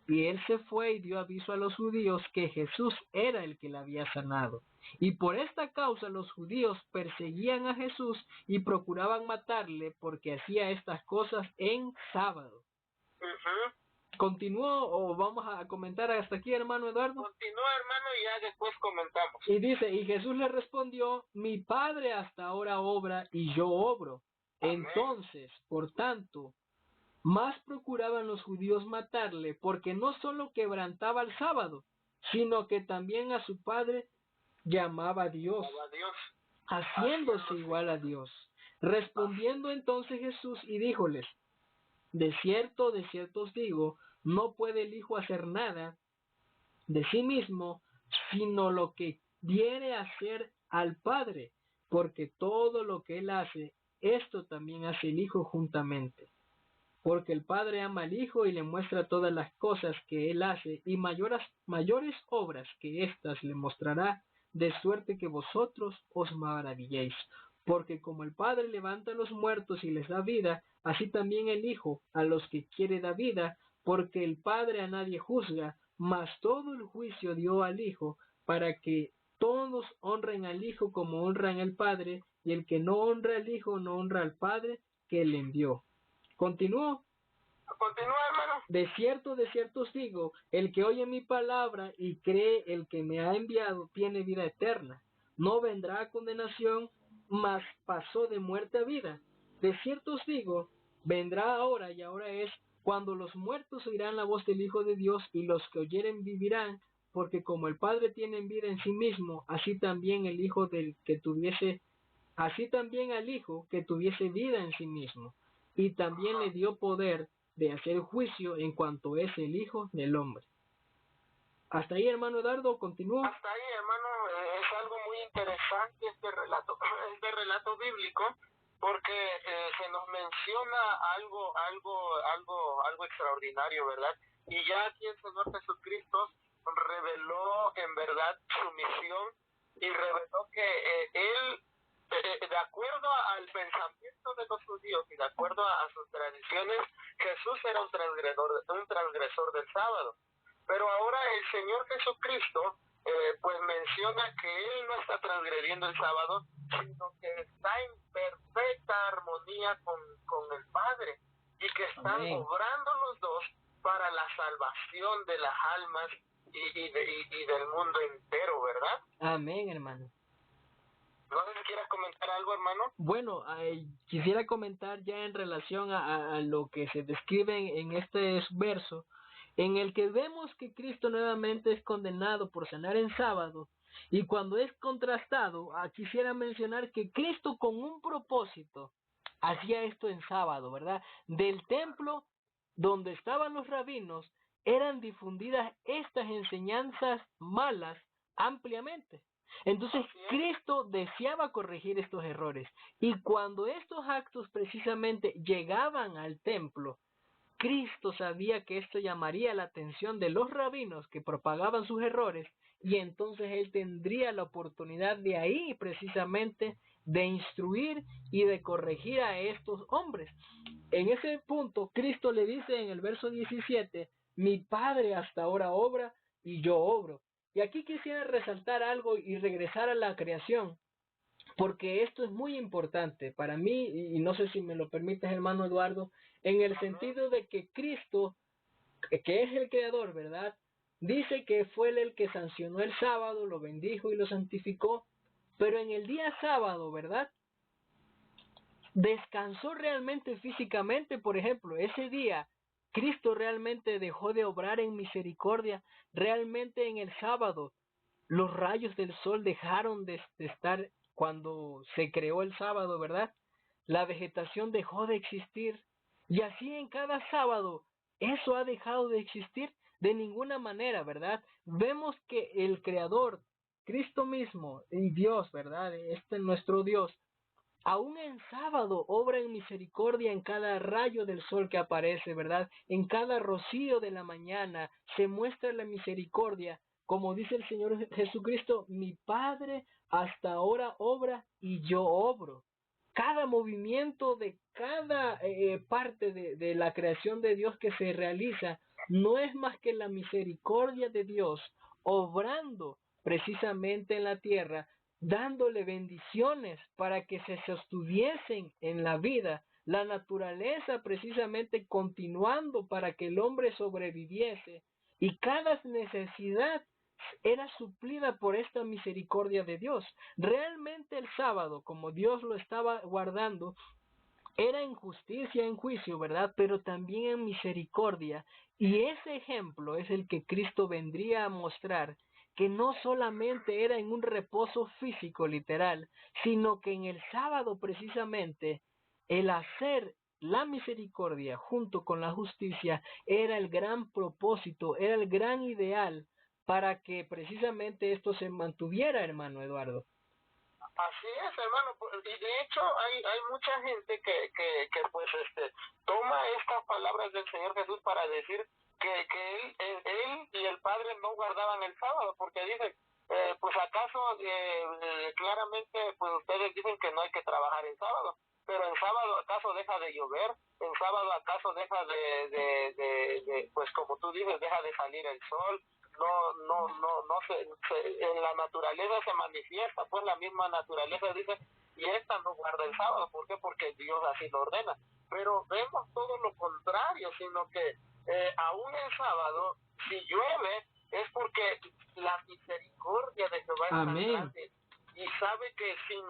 Y él se fue y dio aviso a los judíos que Jesús era el que la había sanado. Y por esta causa los judíos perseguían a Jesús y procuraban matarle porque hacía estas cosas en sábado. ¿Continúo o vamos a comentar hasta aquí, hermano Eduardo? Continúa, hermano, y ya después comentamos. Y dice, y Jesús le respondió, mi Padre hasta ahora obra y yo obro. Amén. Entonces, por tanto, más procuraban los judíos matarle, porque no solo quebrantaba el sábado, sino que también a su Padre llamaba a Dios, haciéndose igual a Dios. Respondiendo entonces Jesús y díjoles, de cierto os digo, no puede el Hijo hacer nada de sí mismo, sino lo que viene a hacer al Padre, porque todo lo que él hace, esto también hace el Hijo juntamente. porque el Padre ama al Hijo y le muestra todas las cosas que él hace, y mayores obras que éstas le mostrará, de suerte que vosotros os maravilléis. Porque como el Padre levanta a los muertos y les da vida, así también el Hijo a los que quiere da vida, porque el Padre a nadie juzga, mas todo el juicio dio al Hijo, para que todos honren al Hijo como honran al Padre, y el que no honra al Hijo no honra al Padre que le envió. Continúo. Continúa, hermano. De cierto os digo, el que oye mi palabra y cree el que me ha enviado tiene vida eterna. No vendrá a condenación, mas pasó de muerte a vida. De cierto os digo, vendrá ahora y ahora es, cuando los muertos oirán la voz del Hijo de Dios, y los que oyeren vivirán, porque como el Padre tiene vida en sí mismo, así también al Hijo que tuviese vida en sí mismo, y también le dio poder de hacer juicio en cuanto es el Hijo del Hombre. Hasta ahí, hermano Eduardo, continúa. Hasta ahí, hermano, es algo muy interesante este relato bíblico, porque se nos menciona algo extraordinario, ¿verdad? Y ya aquí el Señor Jesucristo reveló en verdad su misión y reveló que él, de acuerdo al pensamiento de los judíos y de acuerdo a sus tradiciones, Jesús era un transgresor del sábado. Pero ahora el Señor Jesucristo pues menciona que Él no está transgrediendo el sábado, sino que está en perfecta armonía con el Padre, y que están obrando los dos para la salvación de las almas y del mundo entero, ¿verdad? Amén, hermano. No sé si quieras comentar algo, hermano. Bueno, quisiera comentar ya en relación a lo que se describe en este verso, en el que vemos que Cristo nuevamente es condenado por cenar en sábado, y cuando es contrastado, quisiera mencionar que Cristo con un propósito hacía esto en sábado, ¿verdad? Del templo donde estaban los rabinos eran difundidas estas enseñanzas malas ampliamente. Entonces Cristo deseaba corregir estos errores, y cuando estos actos precisamente llegaban al templo, Cristo sabía que esto llamaría la atención de los rabinos que propagaban sus errores, y entonces él tendría la oportunidad de ahí precisamente de instruir y de corregir a estos hombres. En ese punto, Cristo le dice en el verso 17, mi Padre hasta ahora obra y yo obro. Y aquí quisiera resaltar algo y regresar a la creación, porque esto es muy importante para mí, y no sé si me lo permites, hermano Eduardo, en el sentido de que Cristo, que es el creador, ¿verdad?, dice que fue él el que sancionó el sábado, lo bendijo y lo santificó, pero en el día sábado, ¿verdad?, descansó realmente físicamente. Por ejemplo, ese día Cristo realmente dejó de obrar en misericordia. Realmente en el sábado los rayos del sol dejaron de estar cuando se creó el sábado, ¿verdad? La vegetación dejó de existir, y así en cada sábado eso ha dejado de existir de ninguna manera, ¿verdad? Vemos que el Creador, Cristo mismo y Dios, ¿verdad?, este es nuestro Dios, aún en sábado obra en misericordia en cada rayo del sol que aparece, ¿verdad? En cada rocío de la mañana se muestra la misericordia. Como dice el Señor Jesucristo, mi Padre hasta ahora obra y yo obro. Cada movimiento de cada parte de la creación de Dios que se realiza no es más que la misericordia de Dios obrando precisamente en la tierra, dándole bendiciones para que se sostuviesen en la vida, la naturaleza precisamente continuando para que el hombre sobreviviese, y cada necesidad era suplida por esta misericordia de Dios. Realmente el sábado, como Dios lo estaba guardando, era en justicia, en juicio, ¿verdad?, pero también en misericordia, y ese ejemplo es el que Cristo vendría a mostrar, que no solamente era en un reposo físico literal, sino que en el sábado precisamente el hacer la misericordia junto con la justicia era el gran propósito, era el gran ideal para que precisamente esto se mantuviera, hermano Eduardo. Así es, hermano, y de hecho hay mucha gente que pues toma estas palabras del Señor Jesús para decir que él y el Padre no guardaban el sábado, porque dice, pues acaso claramente pues ustedes dicen que no hay que trabajar en sábado, pero en sábado acaso deja de llover, en sábado acaso deja de pues como tú dices, deja de salir el sol, no en la naturaleza se manifiesta, pues la misma naturaleza dice, y esta no guarda el sábado, ¿por qué? Porque Dios así lo ordena, pero vemos todo lo contrario, sino que aún el sábado, si llueve, es porque la misericordia de Jehová es tan grande, y sabe que sin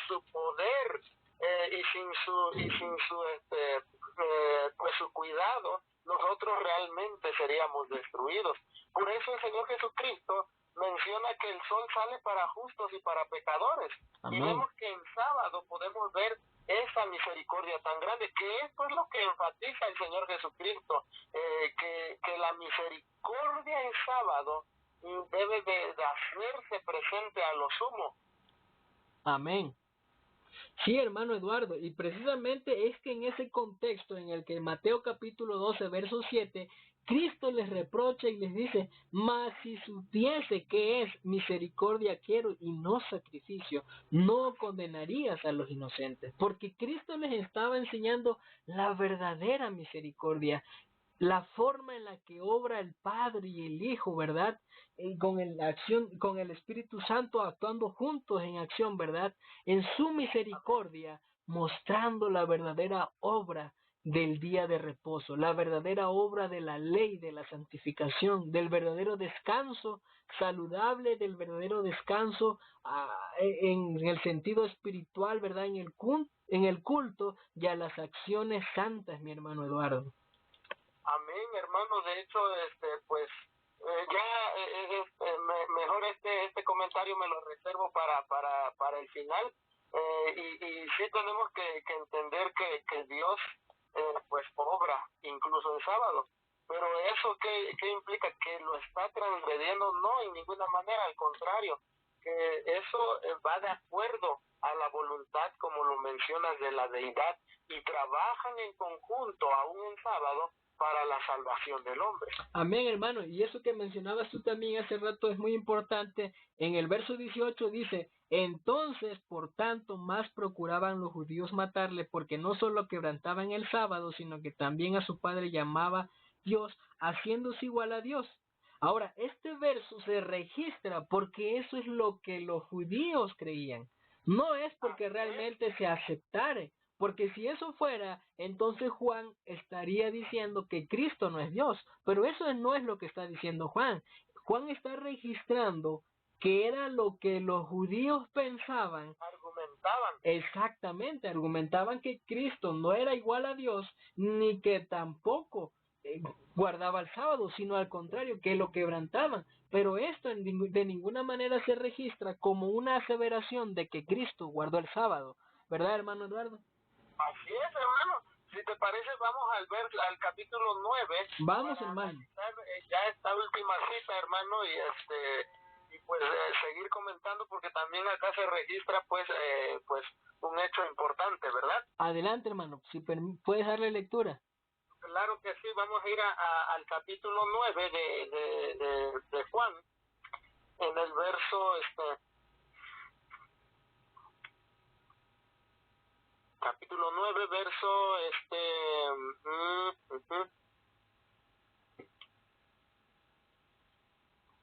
su poder y sin su pues su cuidado, nosotros realmente seríamos destruidos. Por eso el Señor Jesucristo menciona que el sol sale para justos y para pecadores. Amén. Y vemos que en sábado podemos ver esa misericordia tan grande, que esto es lo que enfatiza el Señor Jesucristo, que la misericordia en sábado debe de hacerse presente a lo sumo. Amén. Sí, hermano Eduardo, y precisamente es que en ese contexto en el que Mateo capítulo 12, verso 7, Cristo les reprocha y les dice, mas si supiese que es misericordia quiero y no sacrificio, no condenarías a los inocentes, porque Cristo les estaba enseñando la verdadera misericordia, la forma en la que obra el Padre y el Hijo, ¿verdad? Con el Espíritu Santo actuando juntos en acción, ¿verdad? En su misericordia, mostrando la verdadera obra del día de reposo, la verdadera obra de la ley, de la santificación, del verdadero descanso saludable, del verdadero descanso en el sentido espiritual, ¿verdad? En el culto y a las acciones santas, mi hermano Eduardo. Amén, hermano. De hecho, pues mejor este comentario me lo reservo para el final. Y sí tenemos que entender que Dios pues obra incluso el sábado. Pero eso ¿qué implica? Que lo está transgrediendo, no, en ninguna manera, al contrario, que eso va de acuerdo a la voluntad, como lo mencionas, de la deidad, y trabajan en conjunto aún en sábado para la salvación del hombre. Amén, hermano. Y eso que mencionabas tú también hace rato es muy importante. En el verso 18 dice, entonces, por tanto, más procuraban los judíos matarle, porque no solo quebrantaban el sábado, sino que también a su padre llamaba Dios, haciéndose igual a Dios. Ahora, este verso se registra porque eso es lo que los judíos creían. No es porque realmente se aceptare. Porque si eso fuera, entonces Juan estaría diciendo que Cristo no es Dios. Pero eso no es lo que está diciendo Juan. Juan está registrando que era lo que los judíos pensaban. Argumentaban. Exactamente, argumentaban que Cristo no era igual a Dios, ni que tampoco guardaba el sábado, sino al contrario, que lo quebrantaban. Pero esto de ninguna manera se registra como una aseveración de que Cristo guardó el sábado. ¿Verdad, hermano Eduardo? Así es, hermano. Si te parece, vamos al capítulo 9. Vamos, hermano. Ya esta última cita, hermano, y pues seguir comentando, porque también acá se registra pues un hecho importante, ¿verdad? Adelante, hermano, si puedes darle lectura. Claro que sí, vamos a ir al capítulo 9 de Juan, en el verso capítulo 9, verso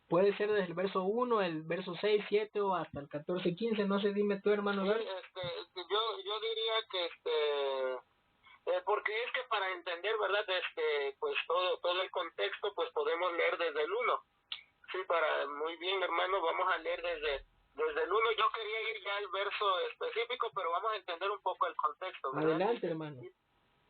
Puede ser desde el verso 1, el verso 6, 7 o hasta el 14, 15, no sé, dime tú, hermano. Sí, yo diría que porque es que para entender, ¿verdad? Pues todo el contexto, pues podemos leer desde el 1. Sí, muy bien, hermano, vamos a leer desde el 1. Yo quería ir ya al verso específico, pero vamos a entender un poco el contexto, ¿verdad? Adelante, hermano.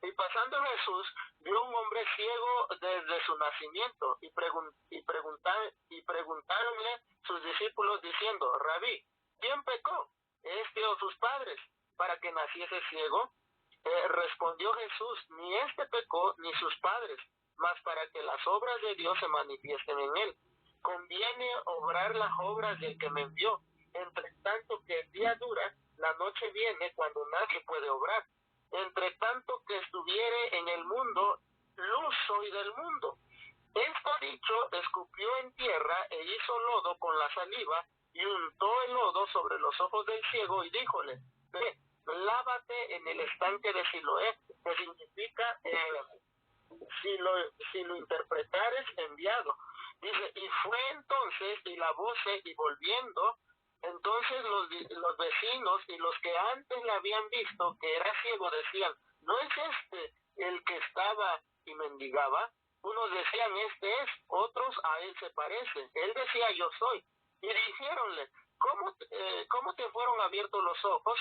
Y pasando Jesús, vio un hombre ciego desde su nacimiento, y preguntaronle sus discípulos diciendo, Rabí, ¿quién pecó, este o sus padres, para que naciese ciego? Respondió Jesús, ni este pecó ni sus padres, mas para que las obras de Dios se manifiesten en él. Conviene obrar las obras del que me envió, Entre tanto que el día dura, la noche viene cuando nadie puede obrar. Entre tanto que estuviere en el mundo, luz soy del mundo. Esto dicho, escupió en tierra e hizo lodo con la saliva y untó el lodo sobre los ojos del ciego y díjole, ve, lávate en el estanque de Siloé, que significa, si lo interpretares, enviado. Dice, y fue entonces y lavóse y volviendo, entonces los vecinos y los que antes le habían visto que era ciego decían, ¿no es este el que estaba y mendigaba? Unos decían, este es, otros a él se parece. Él decía, yo soy. Y dijéronle, ¿cómo te fueron abiertos los ojos?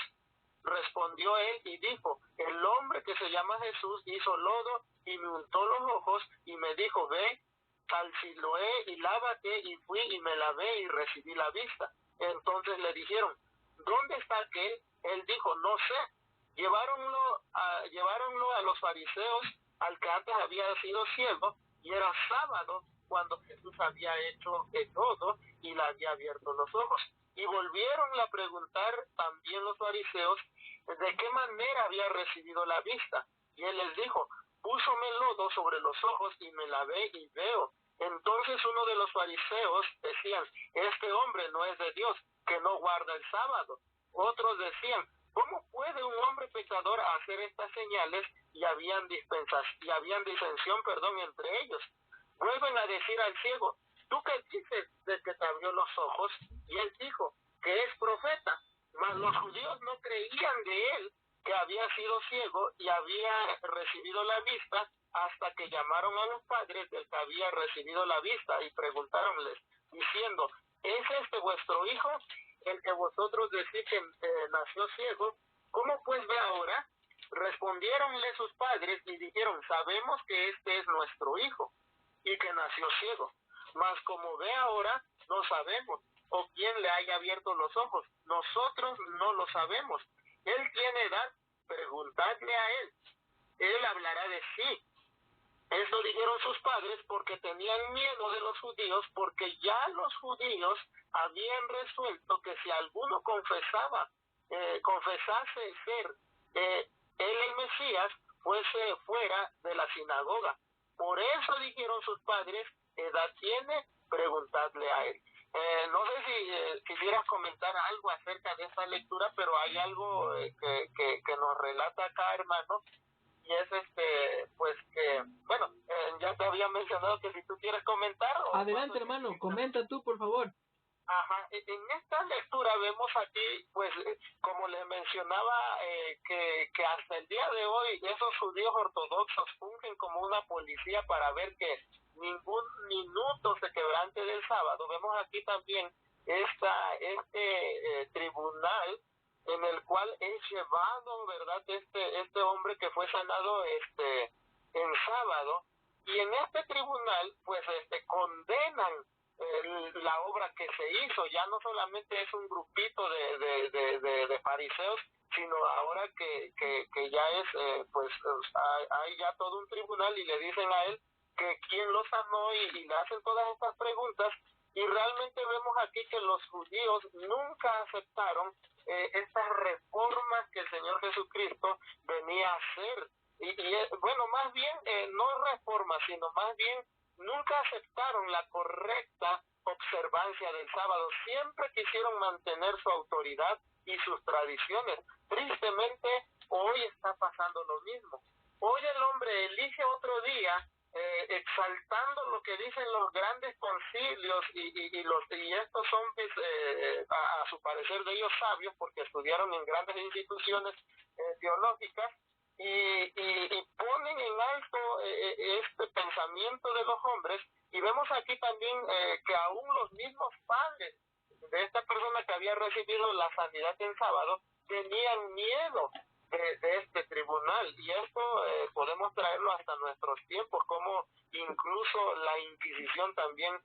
Respondió él y dijo, el hombre que se llama Jesús hizo lodo y me untó los ojos y me dijo, ve al Siloé y lávate, y fui y me lavé y recibí la vista. Entonces le dijeron, ¿dónde está aquel? Él dijo, no sé. Lleváronlo a los fariseos, al que antes había sido ciego, y era sábado cuando Jesús había hecho todo y le había abierto los ojos. Y volvieron a preguntar también los fariseos de qué manera había recibido la vista. Y él les dijo, púsome lodo sobre los ojos y me lavé y veo. Entonces uno de los fariseos decían, este hombre no es de Dios, que no guarda el sábado. Otros decían, ¿cómo puede un hombre pecador hacer estas señales? Y habían disensión, entre ellos. Vuelven a decir al ciego, ¿tú qué dices de que te abrió los ojos? Y él dijo, que es profeta. Mas los judíos no creían de él, que había sido ciego y había recibido la vista, hasta que llamaron a los padres del que había recibido la vista y preguntáronles, diciendo, ¿es este vuestro hijo, el que vosotros decís que nació ciego? ¿Cómo pues ve ahora? Respondiéronle sus padres y dijeron, sabemos que este es nuestro hijo y que nació ciego, mas como ve ahora, no sabemos, o quién le haya abierto los ojos, nosotros no lo sabemos. Él tiene edad, preguntadle a él hablará de sí. Eso dijeron sus padres porque tenían miedo de los judíos, porque ya los judíos habían resuelto que si alguno confesase ser él el Mesías, fuese fuera de la sinagoga. Por eso dijeron sus padres, edad tiene, preguntadle a él. No sé si quisieras comentar algo acerca de esta lectura, pero hay algo que nos relata acá, hermano, y es pues que, bueno, ya te había mencionado que si tú quieres comentar. Adelante, hermano, comenta tú, por favor. Ajá, en esta lectura vemos aquí, pues, como les mencionaba, que hasta el día de hoy esos judíos ortodoxos fungen como una policía para ver que ningún minuto se quebrante del sábado. Vemos aquí también este tribunal en el cual es llevado, ¿verdad?, este hombre que fue sanado en sábado, y en este tribunal pues condenan la obra que se hizo. Ya no solamente es un grupito de fariseos, sino ahora que ya es pues hay ya todo un tribunal y le dicen a él que quién lo sanó y le hacen todas estas preguntas. Y realmente vemos aquí que los judíos nunca aceptaron estas reformas que el Señor Jesucristo venía a hacer. Bueno, más bien, no reformas, sino más bien nunca aceptaron la correcta observancia del sábado. Siempre quisieron mantener su autoridad y sus tradiciones. Tristemente, hoy está pasando lo mismo. Hoy el hombre elige otro día, exaltando lo que dicen los grandes concilios y estos hombres, a su parecer de ellos sabios, porque estudiaron en grandes instituciones teológicas, y ponen en alto este pensamiento de los hombres. Y vemos aquí también que aún los mismos padres de esta persona que había recibido la sanidad en sábado tenían miedo de este tribunal, y esto podemos traerlo hasta nuestros tiempos, como incluso la Inquisición también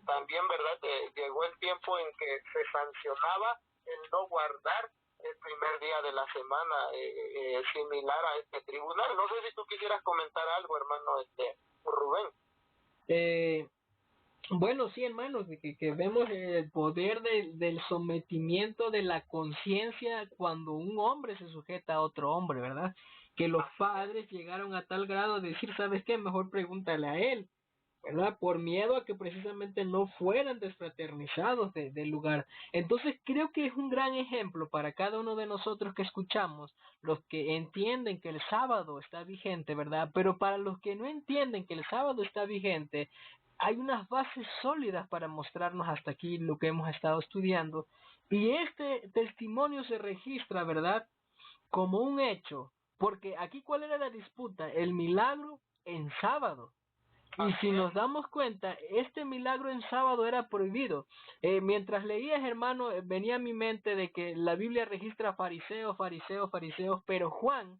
también, verdad, llegó el tiempo en que se sancionaba el no guardar el primer día de la semana, similar a este tribunal. No sé si tú quisieras comentar algo, hermano Rubén. Bueno, sí, hermanos, que vemos el poder del sometimiento de la conciencia cuando un hombre se sujeta a otro hombre, ¿verdad? Que los padres llegaron a tal grado de decir, ¿sabes qué? Mejor pregúntale a él, ¿verdad? Por miedo a que precisamente no fueran desfraternizados del lugar. Entonces creo que es un gran ejemplo para cada uno de nosotros que escuchamos, los que entienden que el sábado está vigente, ¿verdad? Pero para los que no entienden que el sábado está vigente, hay unas bases sólidas para mostrarnos hasta aquí lo que hemos estado estudiando. Y este testimonio se registra, ¿verdad? Como un hecho, porque aquí ¿cuál era la disputa? El milagro en sábado. Y si nos damos cuenta, este milagro en sábado era prohibido. Mientras leías, hermano, venía a mi mente de que la Biblia registra fariseos, fariseos, fariseos, pero Juan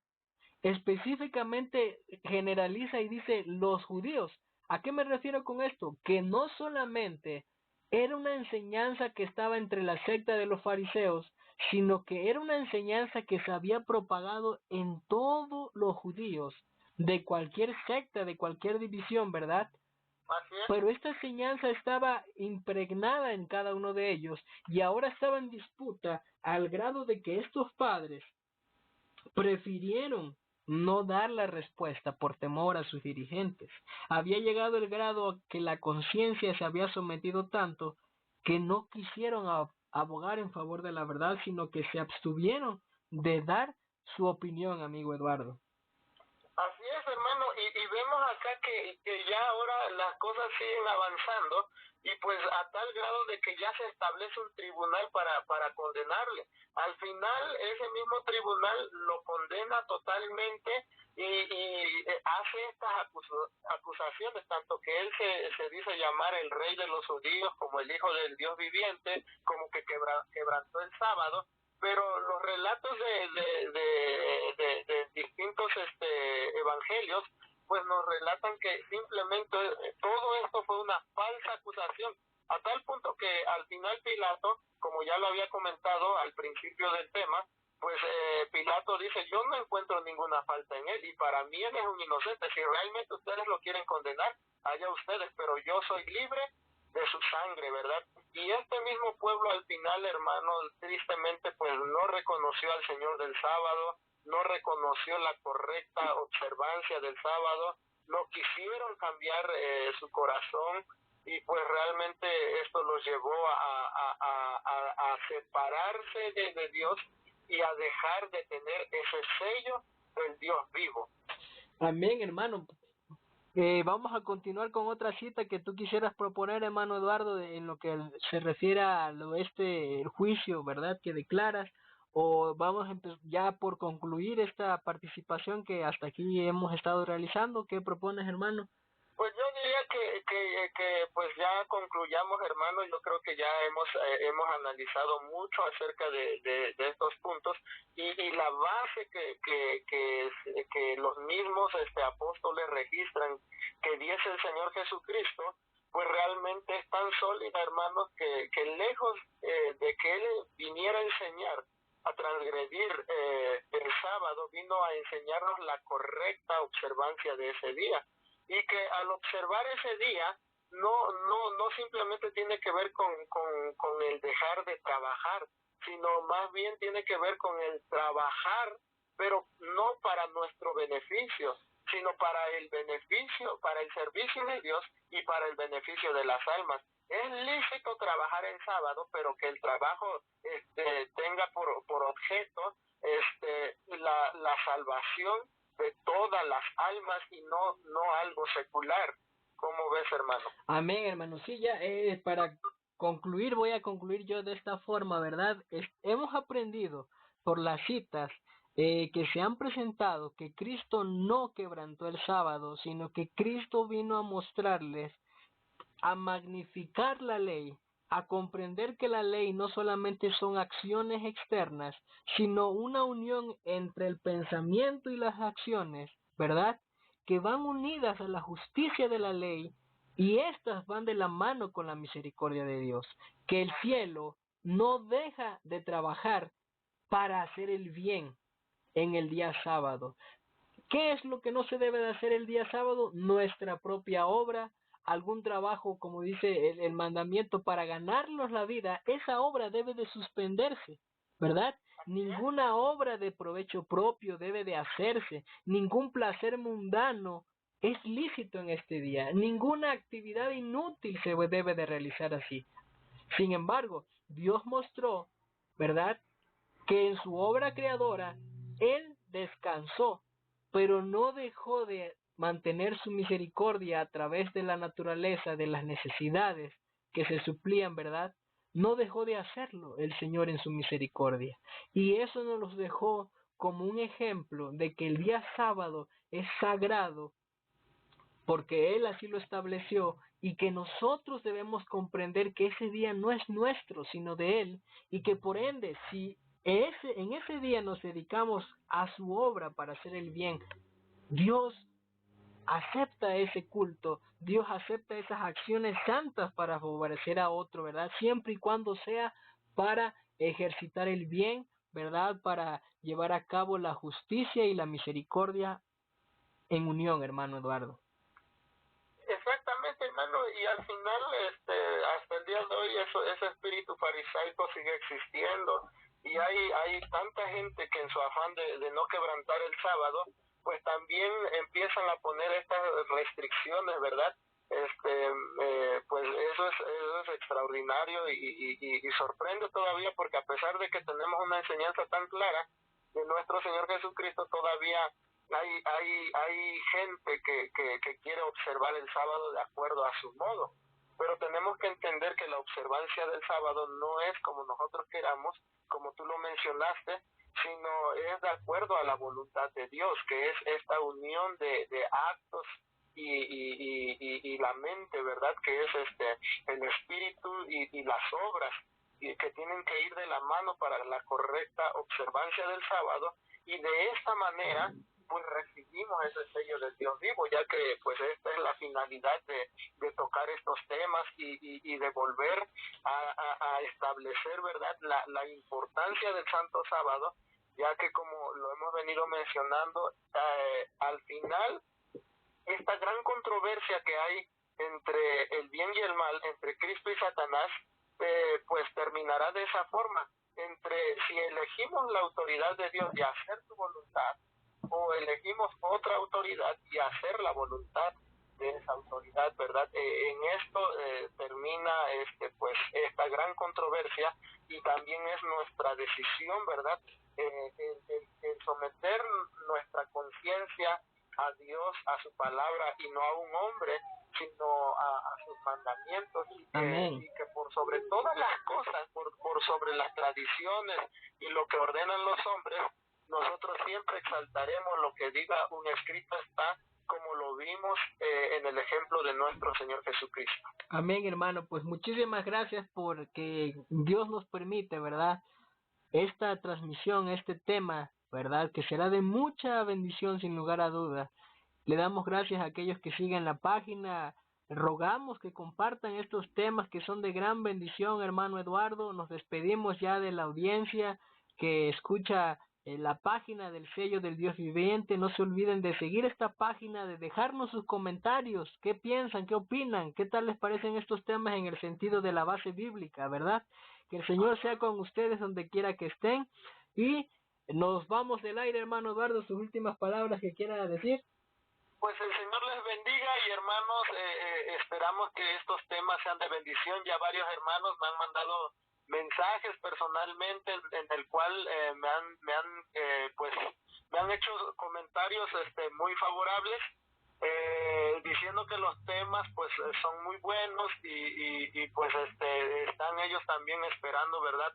específicamente generaliza y dice los judíos. ¿A qué me refiero con esto? Que no solamente era una enseñanza que estaba entre la secta de los fariseos, sino que era una enseñanza que se había propagado en todos los judíos, de cualquier secta, de cualquier división, ¿verdad? Pero esta enseñanza estaba impregnada en cada uno de ellos y ahora estaba en disputa al grado de que estos padres prefirieron no dar la respuesta por temor a sus dirigentes. Había llegado el grado a que la conciencia se había sometido tanto que no quisieron abogar en favor de la verdad, sino que se abstuvieron de dar su opinión, amigo Eduardo. Así es, hermano, y vemos acá que ya ahora las cosas siguen avanzando y pues a tal grado de que ya se establece un tribunal para condenarle. Al final ese mismo tribunal lo condena totalmente y hace estas acusaciones, tanto que él se dice llamar el rey de los judíos como el hijo del Dios viviente, como que quebrantó el sábado, pero los relatos de distintos evangelios pues nos relatan que simplemente todo esto fue una falsa acusación, a tal punto que al final Pilato, como ya lo había comentado al principio del tema, pues Pilato dice, yo no encuentro ninguna falta en él y para mí él es un inocente. Si realmente ustedes lo quieren condenar, allá ustedes, pero yo soy libre de su sangre, ¿verdad? Y este mismo pueblo al final, hermano, tristemente pues no reconoció al Señor del sábado, no reconoció la correcta observancia del sábado, no quisieron cambiar su corazón y pues realmente esto los llevó a separarse de Dios y a dejar de tener ese sello del Dios vivo. Amén, hermano. Vamos a continuar con otra cita que tú quisieras proponer, hermano Eduardo, en lo que se refiere a el juicio, ¿verdad? Que declaras, o vamos ya por concluir esta participación que hasta aquí hemos estado realizando. ¿Qué propones, hermano? Pues yo diría que pues ya concluyamos, hermano. Yo creo que ya hemos analizado mucho acerca de estos puntos y la base que los mismos apóstoles registran que diese el Señor Jesucristo, pues realmente es tan sólida, hermanos, que lejos de que Él viniera a enseñar a transgredir el sábado, vino a enseñarnos la correcta observancia de ese día. Y que al observar ese día no simplemente tiene que ver con el dejar de trabajar, sino más bien tiene que ver con el trabajar, pero no para nuestro beneficio, sino para el beneficio, para el servicio de Dios y para el beneficio de las almas. Es lícito trabajar en sábado, pero que el trabajo tenga por objeto la salvación de todas las almas y no algo secular. ¿Cómo ves, hermano? Amén, hermano. Sí, ya para concluir, voy a concluir yo de esta forma, ¿verdad? Hemos aprendido por las citas que se han presentado que Cristo no quebrantó el sábado, sino que Cristo vino a mostrarles, a magnificar la ley, a comprender que la ley no solamente son acciones externas, sino una unión entre el pensamiento y las acciones, ¿verdad? Que van unidas a la justicia de la ley y estas van de la mano con la misericordia de Dios. Que el cielo no deja de trabajar para hacer el bien en el día sábado. ¿Qué es lo que no se debe de hacer el día sábado? Nuestra propia obra, algún trabajo, como dice el mandamiento, para ganarnos la vida, esa obra debe de suspenderse, ¿verdad? Ninguna obra de provecho propio debe de hacerse, ningún placer mundano es lícito en este día, ninguna actividad inútil se debe de realizar así. Sin embargo, Dios mostró, ¿verdad?, que en su obra creadora Él descansó, pero no dejó de mantener su misericordia a través de la naturaleza, de las necesidades que se suplían, ¿verdad? No dejó de hacerlo el Señor en su misericordia. Y eso nos los dejó como un ejemplo de que el día sábado es sagrado porque Él así lo estableció y que nosotros debemos comprender que ese día no es nuestro, sino de Él, y que por ende, si en ese día nos dedicamos a su obra para hacer el bien, Dios acepta ese culto, Dios acepta esas acciones santas para favorecer a otro, ¿verdad? Siempre y cuando sea para ejercitar el bien, ¿verdad? Para llevar a cabo la justicia y la misericordia en unión, hermano Eduardo. Exactamente, hermano, y al final, hasta el día de hoy, ese espíritu farisaico sigue existiendo, y hay tanta gente que en su afán de no quebrantar el sábado, pues también empiezan a poner estas restricciones, ¿verdad? Pues eso es extraordinario y sorprende todavía, porque a pesar de que tenemos una enseñanza tan clara de nuestro Señor Jesucristo, todavía hay gente que quiere observar el sábado de acuerdo a su modo, pero tenemos que entender que la observancia del sábado no es como nosotros queramos, como tú lo mencionaste, sino es de acuerdo a la voluntad de Dios, que es esta unión de actos y la mente, ¿verdad? Que es el espíritu y las obras, y que tienen que ir de la mano para la correcta observancia del sábado, y de esta manera pues recibimos ese sello de Dios vivo, ya que pues esta es la finalidad de tocar estos temas y de volver a establecer, ¿verdad?, la importancia del Santo Sábado, ya que como lo hemos venido mencionando, al final esta gran controversia que hay entre el bien y el mal, entre Cristo y Satanás, pues terminará de esa forma, entre si elegimos la autoridad de Dios y hacer su voluntad, o elegimos otra autoridad y hacer la voluntad de esa autoridad, ¿verdad? En esto termina pues esta gran controversia, y también es nuestra decisión, ¿verdad? El someter nuestra conciencia a Dios, a su palabra, y no a un hombre, sino a sus mandamientos, y que por sobre todas las cosas, por sobre las tradiciones y lo que ordenan los hombres, nosotros siempre exaltaremos lo que diga un escrito está, como lo vimos en el ejemplo de nuestro Señor Jesucristo. Amén, hermano. Pues muchísimas gracias porque Dios nos permite, ¿verdad?, esta transmisión, este tema, ¿verdad?, que será de mucha bendición sin lugar a dudas. Le damos gracias a aquellos que siguen la página. Rogamos que compartan estos temas que son de gran bendición, hermano Eduardo. Nos despedimos ya de la audiencia que escucha la página del sello del Dios viviente. No se olviden de seguir esta página, de dejarnos sus comentarios. ¿Qué piensan? ¿Qué opinan? ¿Qué tal les parecen estos temas en el sentido de la base bíblica, verdad? Que el Señor sea con ustedes donde quiera que estén. Y nos vamos del aire, hermano Eduardo. Sus últimas palabras que quiera decir. Pues el Señor les bendiga, y hermanos, esperamos que estos temas sean de bendición. Ya varios hermanos me han mandado mensajes personalmente en el cual me han hecho comentarios muy favorables, diciendo que los temas pues son muy buenos, y pues están ellos también esperando, ¿verdad?,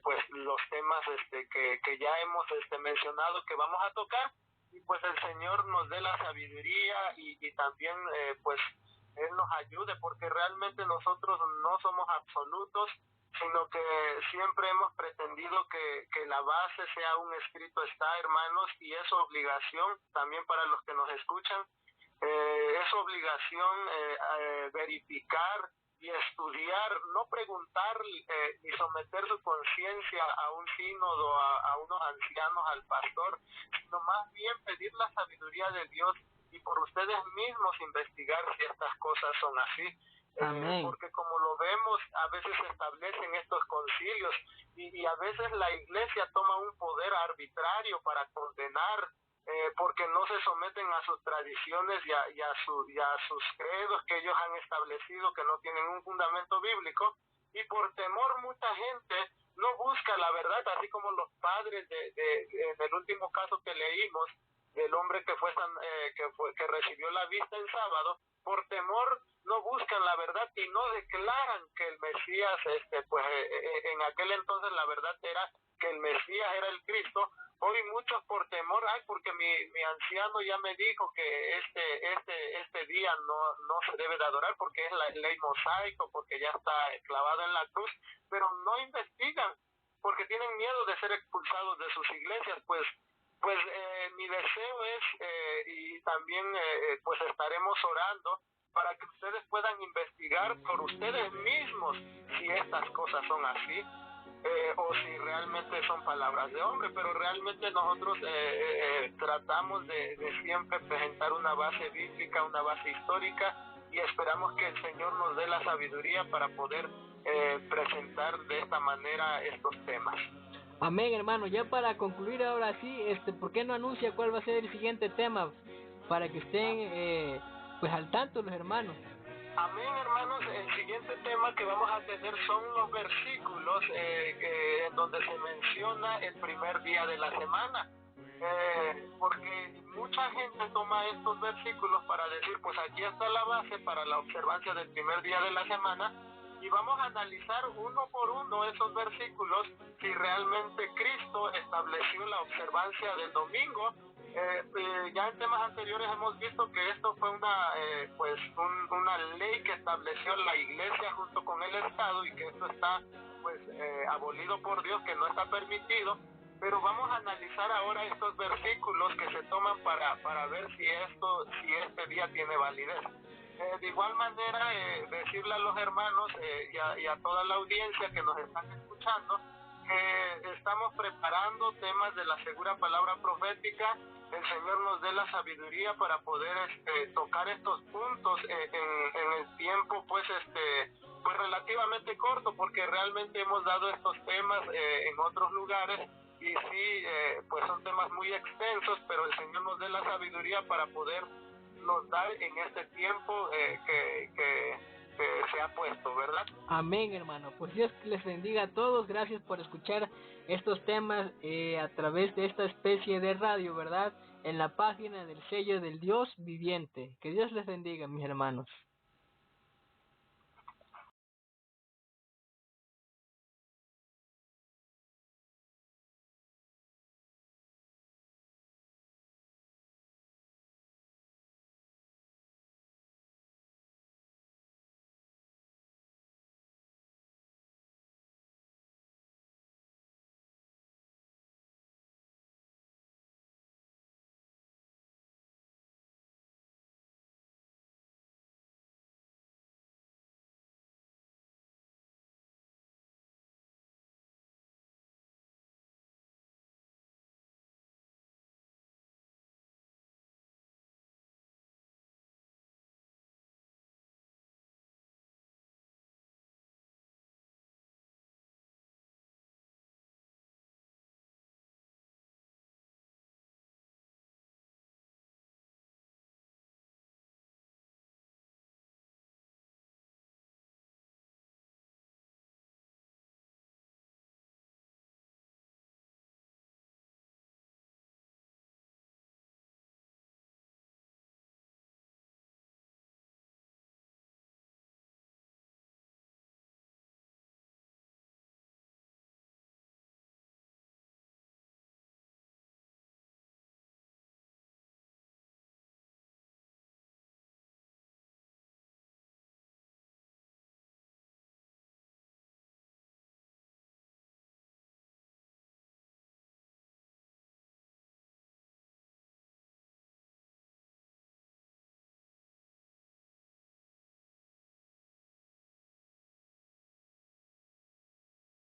pues los temas que ya hemos mencionado que vamos a tocar, y pues el Señor nos dé la sabiduría y también pues Él nos ayude, porque realmente nosotros no somos absolutos, sino que siempre hemos pretendido que la base sea un escrito está, hermanos, y es obligación también para los que nos escuchan, es obligación verificar y estudiar, no preguntar ni someter su conciencia a un sínodo, a unos ancianos, al pastor, sino más bien pedir la sabiduría de Dios y por ustedes mismos investigar si estas cosas son así. Amén. Porque como lo vemos, a veces se establecen estos concilios y a veces la iglesia toma un poder arbitrario para condenar, porque no se someten a sus tradiciones y a sus credos que ellos han establecido, que no tienen un fundamento bíblico, y por temor mucha gente no busca la verdad, así como los padres del último caso que leímos, del hombre que recibió la vista en sábado. Por temor no buscan la verdad y no declaran que el Mesías, en aquel entonces la verdad era que el Mesías era el Cristo. Hoy muchos por temor, porque mi anciano ya me dijo que este día no se debe de adorar porque es la ley mosaico, porque ya está clavado en la cruz, pero no investigan porque tienen miedo de ser expulsados de sus iglesias. Pues mi deseo es, y también pues estaremos orando para que ustedes puedan investigar por ustedes mismos si estas cosas son así, o si realmente son palabras de hombre, pero realmente nosotros tratamos de siempre presentar una base bíblica, una base histórica, y esperamos que el Señor nos dé la sabiduría para poder presentar de esta manera estos temas. Amén, hermano. Ya para concluir ahora sí, ¿por qué no anuncia cuál va a ser el siguiente tema para que estén pues al tanto los hermanos? Amén, hermanos. El siguiente tema que vamos a tener son los versículos en donde se menciona el primer día de la semana, porque mucha gente toma estos versículos para decir, pues aquí está la base para la observancia del primer día de la semana, y vamos a analizar uno por uno esos versículos, si realmente Cristo estableció la observancia del domingo. Ya en temas anteriores hemos visto que esto fue una ley que estableció la iglesia junto con el Estado, y que esto está abolido por Dios, que no está permitido. Pero vamos a analizar ahora estos versículos que se toman para ver si este día tiene validez. De igual manera, decirle a los hermanos y a toda la audiencia que nos están escuchando que estamos preparando temas de la segura palabra profética. El Señor nos dé la sabiduría para poder tocar estos puntos en el tiempo pues relativamente corto, porque realmente hemos dado estos temas en otros lugares, y sí, pues son temas muy extensos, pero el Señor nos dé la sabiduría para poder nos dar en este tiempo que se ha puesto, ¿verdad? Amén, hermano. Pues Dios les bendiga a todos. Gracias por escuchar estos temas a través de esta especie de radio, ¿verdad? En la página del sello del Dios viviente. Que Dios les bendiga, mis hermanos.